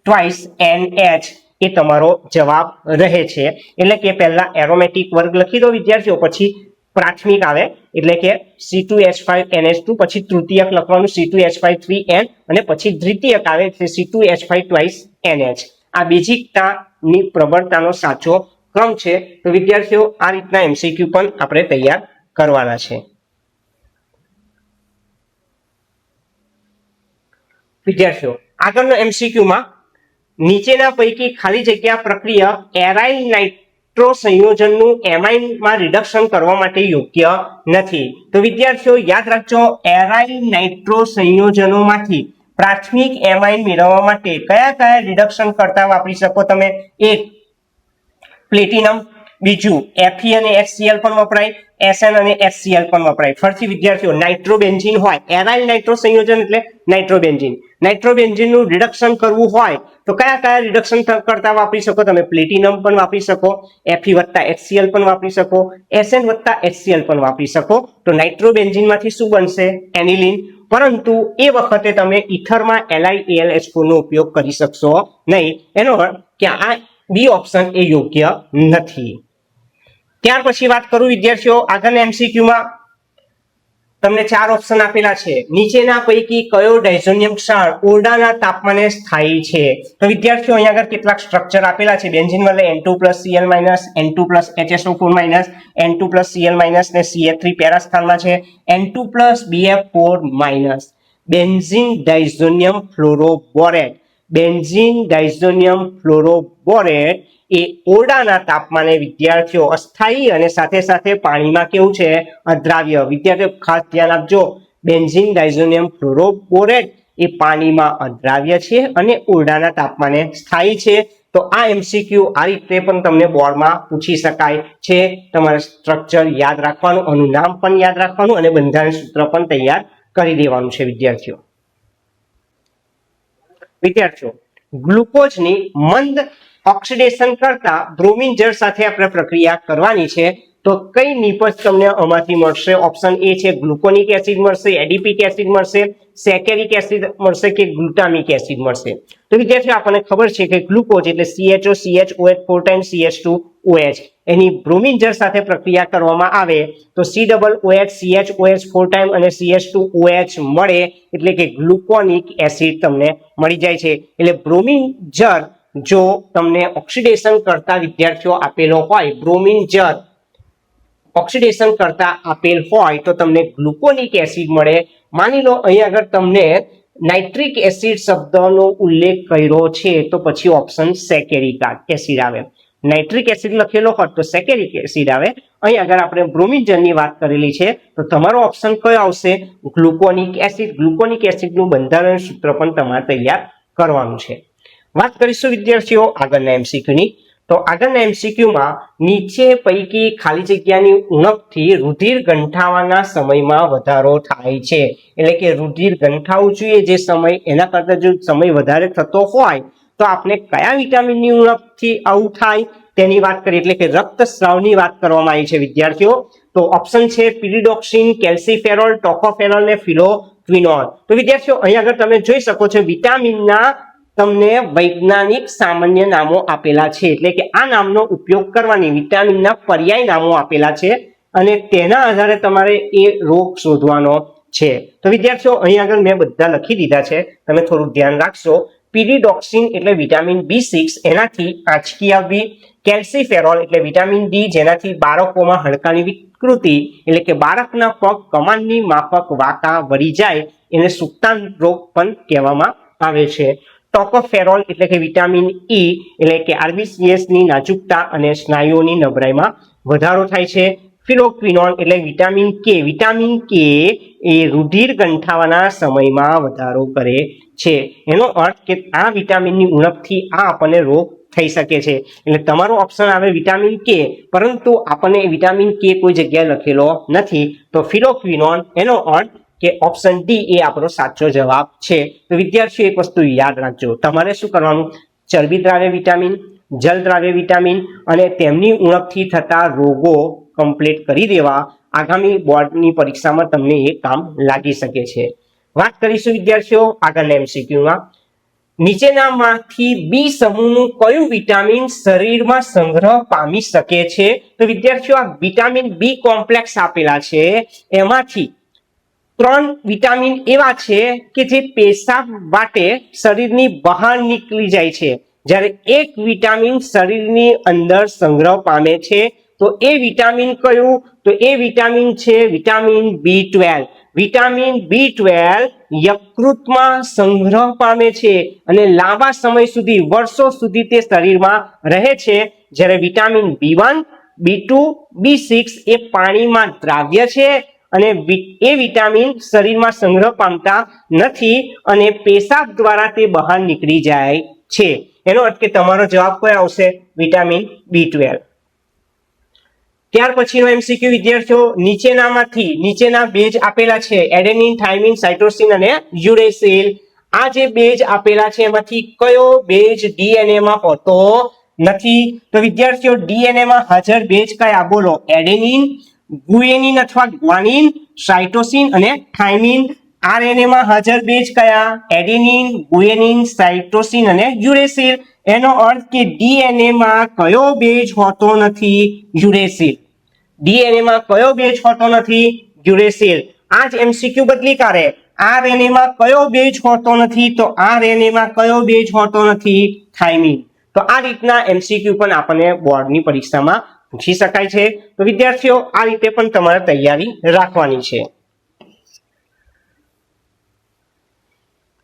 2NH એ તમારો જવાબ રહે છે. એટલે કે પહેલા એરોમેટિક વર્ગ લખી દો વિદ્યાર્થીઓ, પછી પ્રાથમિક આવે એટલે કે C2H5NH2, પછી તૃતીયક લખવાનું C2H5 3N અને પછી દ્વિતીયક આવે એટલે C2H5 2NH. આ બેઝિકતાની પ્રબળતાનો સાચો ક્રમ છે. તો વિદ્યાર્થીઓ, આ રીતના એમસીક્યુ પણ આપણે તૈયાર કરવાના છે. વિદ્યાર્થીઓ, આગળનો એમસીક્યુમાં નીચેના પૈકી ખાલી જગ્યા પ્રક્રિયા એરાઇલ નાઇટ્રો સંયોજનનું એમાઇનમાં રિડક્શન કરવા માટે યોગ્ય નથી. તો વિદ્યાર્થીઓ યાદ રાખજો, એરાઇલ નાઇટ્રો સંયોજનોમાંથી પ્રાથમિક એમાઇન મેળવવા માટે કયા કયા રિડક્શન કરતા વાપરી શકો તમે? એક પ્લેટિનમ, બીજું Fe અને HCl પણ વપરાય, SN અને HCl પણ વપરાય. ફરીથી વિદ્યાર્થીઓ, નાઇટ્રોબેન્ઝીન હોય, એરાઇલ નાઇટ્રો સંયોજન એટલે નાઇટ્રોબેન્ઝીન. નાઇટ્રોબેન્ઝીનનું રિડક્શન કરવું હોય તો કયા કયા રિડક્શન કરતા વાપરી શકો તમે? પ્લેટિનમ પણ વાપરી શકો, Fe વત્તા HCl પણ વાપરી શકો, SN વત્તા HCl પણ વાપરી શકો. તો નાઇટ્રોબેન્ઝીનમાંથી શું બનશે? એનિલીન. પરંતુ એ વખતે તમે ઇથરમાં LiAlH4 નો ઉપયોગ કરી શકશો નહીં. એનો અર્થ કે આ બી ઓપ્શન એ યોગ્ય નથી. ત્યાર પછી વાત કરું વિદ્યાર્થીઓ, આગળના એમસીક્યુમાં તમને 4 ઓપ્શન આપેલા છે. નીચેના પૈકી કયો ડાયઝોનિયમ ક્ષાર ઓરડાના તાપમાને સ્થાયી છે? તો વિદ્યાર્થીઓ અહીંયા આગળ કેટલાક સ્ટ્રક્ચર આપેલા છે. બેન્ઝીન વલય N2+Cl-, N2+HSO4-, N2+Cl- ને CH3 પેરા સ્થાનમાં છે, N2+BF4-. Benzene diazonium fluoroborate. Benzene diazonium fluoroborate એ ઓરડાના તાપમાને વિદ્યાર્થીઓ અસ્થાયી અને સાથે સાથે પાણીમાં કેવું છે? અદ્રાવ્ય. વિદ્યાર્થીઓ ખાસ ધ્યાન આપજો, બેન્ઝીન ડાયઝોનિયમ ફ્લોરોબોરેટ એ પાણીમાં અદ્રાવ્ય છે અને ઓરડાના તાપમાને સ્થાયી છે. તો આ એમસીક્યુ આ રીતે પણ તમને બોર્ડમાં પૂછી શકાય છે. તમારે સ્ટ્રક્ચર યાદ રાખવાનું, આનું નામ પણ યાદ રાખવાનું અને બંધારણ સૂત્ર પણ તૈયાર કરી દેવાનું છે. વિદ્યાર્થીઓ, ગ્લુકોઝની મંદ ઓક્સિડેશન કરતા બ્રોમિન જળ સાથે આપણે પ્રક્રિયા કરવાની છે. તો કઈ નિપજ તમને આમાંથી મળશે? ઓપ્શન એ છે ગ્લુકોનિક એસિડ મળશે, એડિપિક એસિડ મળશે, સેકેરિક એસિડ મળશે કે ગ્લુટામિક એસિડ મળશે. તો વિદ્યાર્થીઓ આપણને ખબર છે કે ગ્લુકોઝ એટલે CHO CHOH 4 times CH2OH, એની બ્રોમિન જળ સાથે પ્રક્રિયા કરવામાં આવે તો COOH CHOH 4 times અને CH2OH મળે એટલે કે ગ્લુકોનિક એસિડ તમને મળી જાય છે. એટલે બ્રોમિન જળ જો તમને ઓક્સિડેશન કરતા વિદ્યાર્થીઓ આપેલો હોય, બ્રોમિન જળ ઓક્સિડેશન કરતા આપેલ હોય તો તમને ગ્લુકોનિક એસિડ મળે. માની લો અહીંયા આગળ તમને નાઇટ્રિક એસિડ શબ્દનો ઉલ્લેખ કર્યો છે તો પછી ઓપ્શન સેકેરિક એસિડ આવે. નાઇટ્રિક એસિડ લખેલો હોત તો સેકેરિક એસિડ આવે. અહીં આગળ આપણે બ્રોમિનજનની વાત કરેલી છે તો તમારો ઓપ્શન કયો આવશે? ગ્લુકોનિક એસિડ. ગ્લુકોનિક એસિડનું બંધારણ સૂત્ર પણ તમારે તૈયાર કરવાનું છે. વાત કરીશું વિદ્યાર્થીઓ આગળના એમસીક્યુની. તો આગળના એમસીક્યુમાં નીચે પૈકી ખાલી જગ્યાની ઉણપથી રુધિર ગંઠાવાના સમયમાં વધારો થાય છે. એટલે કે રુધિર ગંઠાવું જોઈએ જે સમય એના કરતાં જો સમય વધારે થતો હોય તો આપણે કયા વિટામિનની ઉણપથી આવું થાય તેની વાત કરીએ. એટલે કે રક્તસ્રાવની વાત કરવામાં આવી છે વિદ્યાર્થીઓ. તો ઓપ્શન છે પિરિડોક્સિન, કેલ્સીફેરોલ, ટોકોફેરોલ ને ફિલોક્વિનોન. તો વિદ્યાર્થીઓ અહીં આગળ તમે જોઈ શકો છો વિટામિનના તમને વૈજ્ઞાનિક સામાન્ય નામો આપેલા છે. એટલે કે આ નામનો ઉપયોગ કરવાની વિટામિનના પર્યાય નામો આપેલા છે અને તેના આધારે તમારે એ રોગ શોધવાનો છે. તો વિદ્યાર્થીઓ અહીં આગળ મેં બધા લખી દીધા છે, તમે થોડું ધ્યાન રાખશો. પિરિડોક્સિન એટલે વિટામિન B6 એનાથી આંચકી આવવી. કેલ્સીફેરોલ એટલે વિટામિન D જેનાથી બાળકોમાં હાડકાની વિકૃતિ એટલે કે બાળકના પગ કમાનની માફક વાંકા વળી જાય એને સુક્તાન રોગ પણ કહેવામાં આવે છે. ટોકોફેરોલ એટલે કે વિટામિન E એટલે કે RBCs ની નાજુકતા અને સ્નાયુઓની નબળાઈમાં વધારો થાય છે. ફિલોક્વિનોન એટલે વિટામિન K. વિટામિન K એ રુધિર ગંઠાવાના સમયમાં વધારો કરે છે. એનો અર્થ કે આ વિટામિનની ઉણપથી આ આપણને રોગ થઈ શકે છે. એટલે તમારો ઓપ્શન આવે વિટામિન K, પરંતુ આપણને વિટામિન K કોઈ જગ્યાએ લખેલો નથી. તો ફિલોક્વિનોન એનો અર્થ કે ઓપ્શન D એ આપણો સાચો જવાબ છે. તો વિદ્યાર્થીઓ એક વસ્તુ યાદ રાખજો, તમારે શું કરવાનું? ચરબી દ્રાવ્ય વિટામિન, જલ દ્રાવ્ય વિટામિન અને તેમની ઉણપથી થતા રોગો કમ્પ્લીટ કરી દેવા. આગામી બોર્ડની પરીક્ષામાં તમને એ કામ લાગી શકે છે. વાત કરીશું વિદ્યાર્થીઓ આગળના એમસીક્યુમાં. નીચેનામાંથી બી સમૂહનું કયું વિટામિન શરીરમાં સંગ્રહ પામી શકે છે? તો વિદ્યાર્થીઓ આ વિટામિન બી કોમ્પ્લેક્સ આપેલા છે એમાંથી 3 વિટામિન એવા છે કે જે પેશાબ વાટે શરીરની બહાર નીકળી જાય છે, જ્યારે એક વિટામિન શરીરની અંદર સંગ્રહ પામે છે. તો એ વિટામિન કયું? તો એ વિટામિન છે વિટામિન B12. વિટામિન B12 યકૃતમાં સંગ્રહ પામે છે અને લાંબા સમય સુધી, વર્ષો સુધી તે શરીરમાં રહે છે. જ્યારે વિટામિન B1, B2, B6 એ પાણીમાં દ્રાવ્ય છે અને એ વિટામિન શરીરમાં સંગ્રહ પામતા નથી અને પેશાબ દ્વારા તે બહાર નીકળી જાય છે. એનો અર્થ કે તમારો જવાબ કયો આવશે? Vitamin B12. ત્યાર પછીનો એમસીક્યુ વિદ્યાર્થીઓ, નીચેના બેઝ આપેલા છે એડેનિન, થાઇમિન, સાઇટોસિન અને યુરેસિલ. આ જે બેઝ આપેલા છે એમાંથી કયો બેઝ ડીએનએ માં હોતો નથી? તો વિદ્યાર્થીઓ ડીએનએ માં હાજર બેઝ કયા? બોલો. એડેનિન, ગુએનિન અથવા ગ્વાનિન, સાઇટોસિન અને થાઇમિન. આરએનએ માં હાજર બેઝ કયા? એડેનિન, ગુએનિન, સાઇટોસિન અને યુરેસિલ. એનો અર્થ કે ડીએનએ માં કયો બેઝ હોતો નથી? યુરેસિલ. ડીએનએ માં કયો બેઝ હોતો નથી? યુરેસિલ. આ જ એમસીક્યુ બદલી કાઢે. આરએનએ માં કયો બેઝ હોતો નથી? તો આરએનએ માં કયો બેઝ હોતો નથી? થાઇમિન. તો આ રીતના એમસીક્યુ પણ આપણને બોર્ડની પરીક્ષામાં પૂછી શકાય છે. તો વિદ્યાર્થીઓ આ રીતે પણ તમારે તૈયારી રાખવાની છે.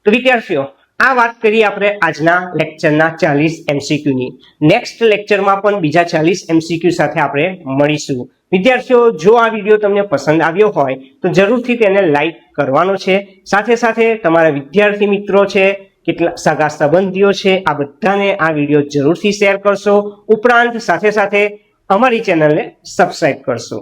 તો વિદ્યાર્થીઓ આ વાત કરીએ આપણે આજના લેક્ચરના 40 MCQ ની. નેક્સ્ટ લેક્ચરમાં પણ બીજા 40 MCQ સાથે આપણે મળીશું. વિદ્યાર્થીઓ જો આ વિડીયો તમને પસંદ આવ્યો હોય તો જરૂરથી તેને લાઈક કરવાનો છે. સાથે સાથે તમારા વિદ્યાર્થી મિત્રો છે, કેટલા સગા સંબંધીઓ છે, આ બધાને આ વિડીયો જરૂરથી શેર કરશો. ઉપરાંત સાથે સાથે અમારી ચેનલને સબસ્ક્રાઇબ કરશો.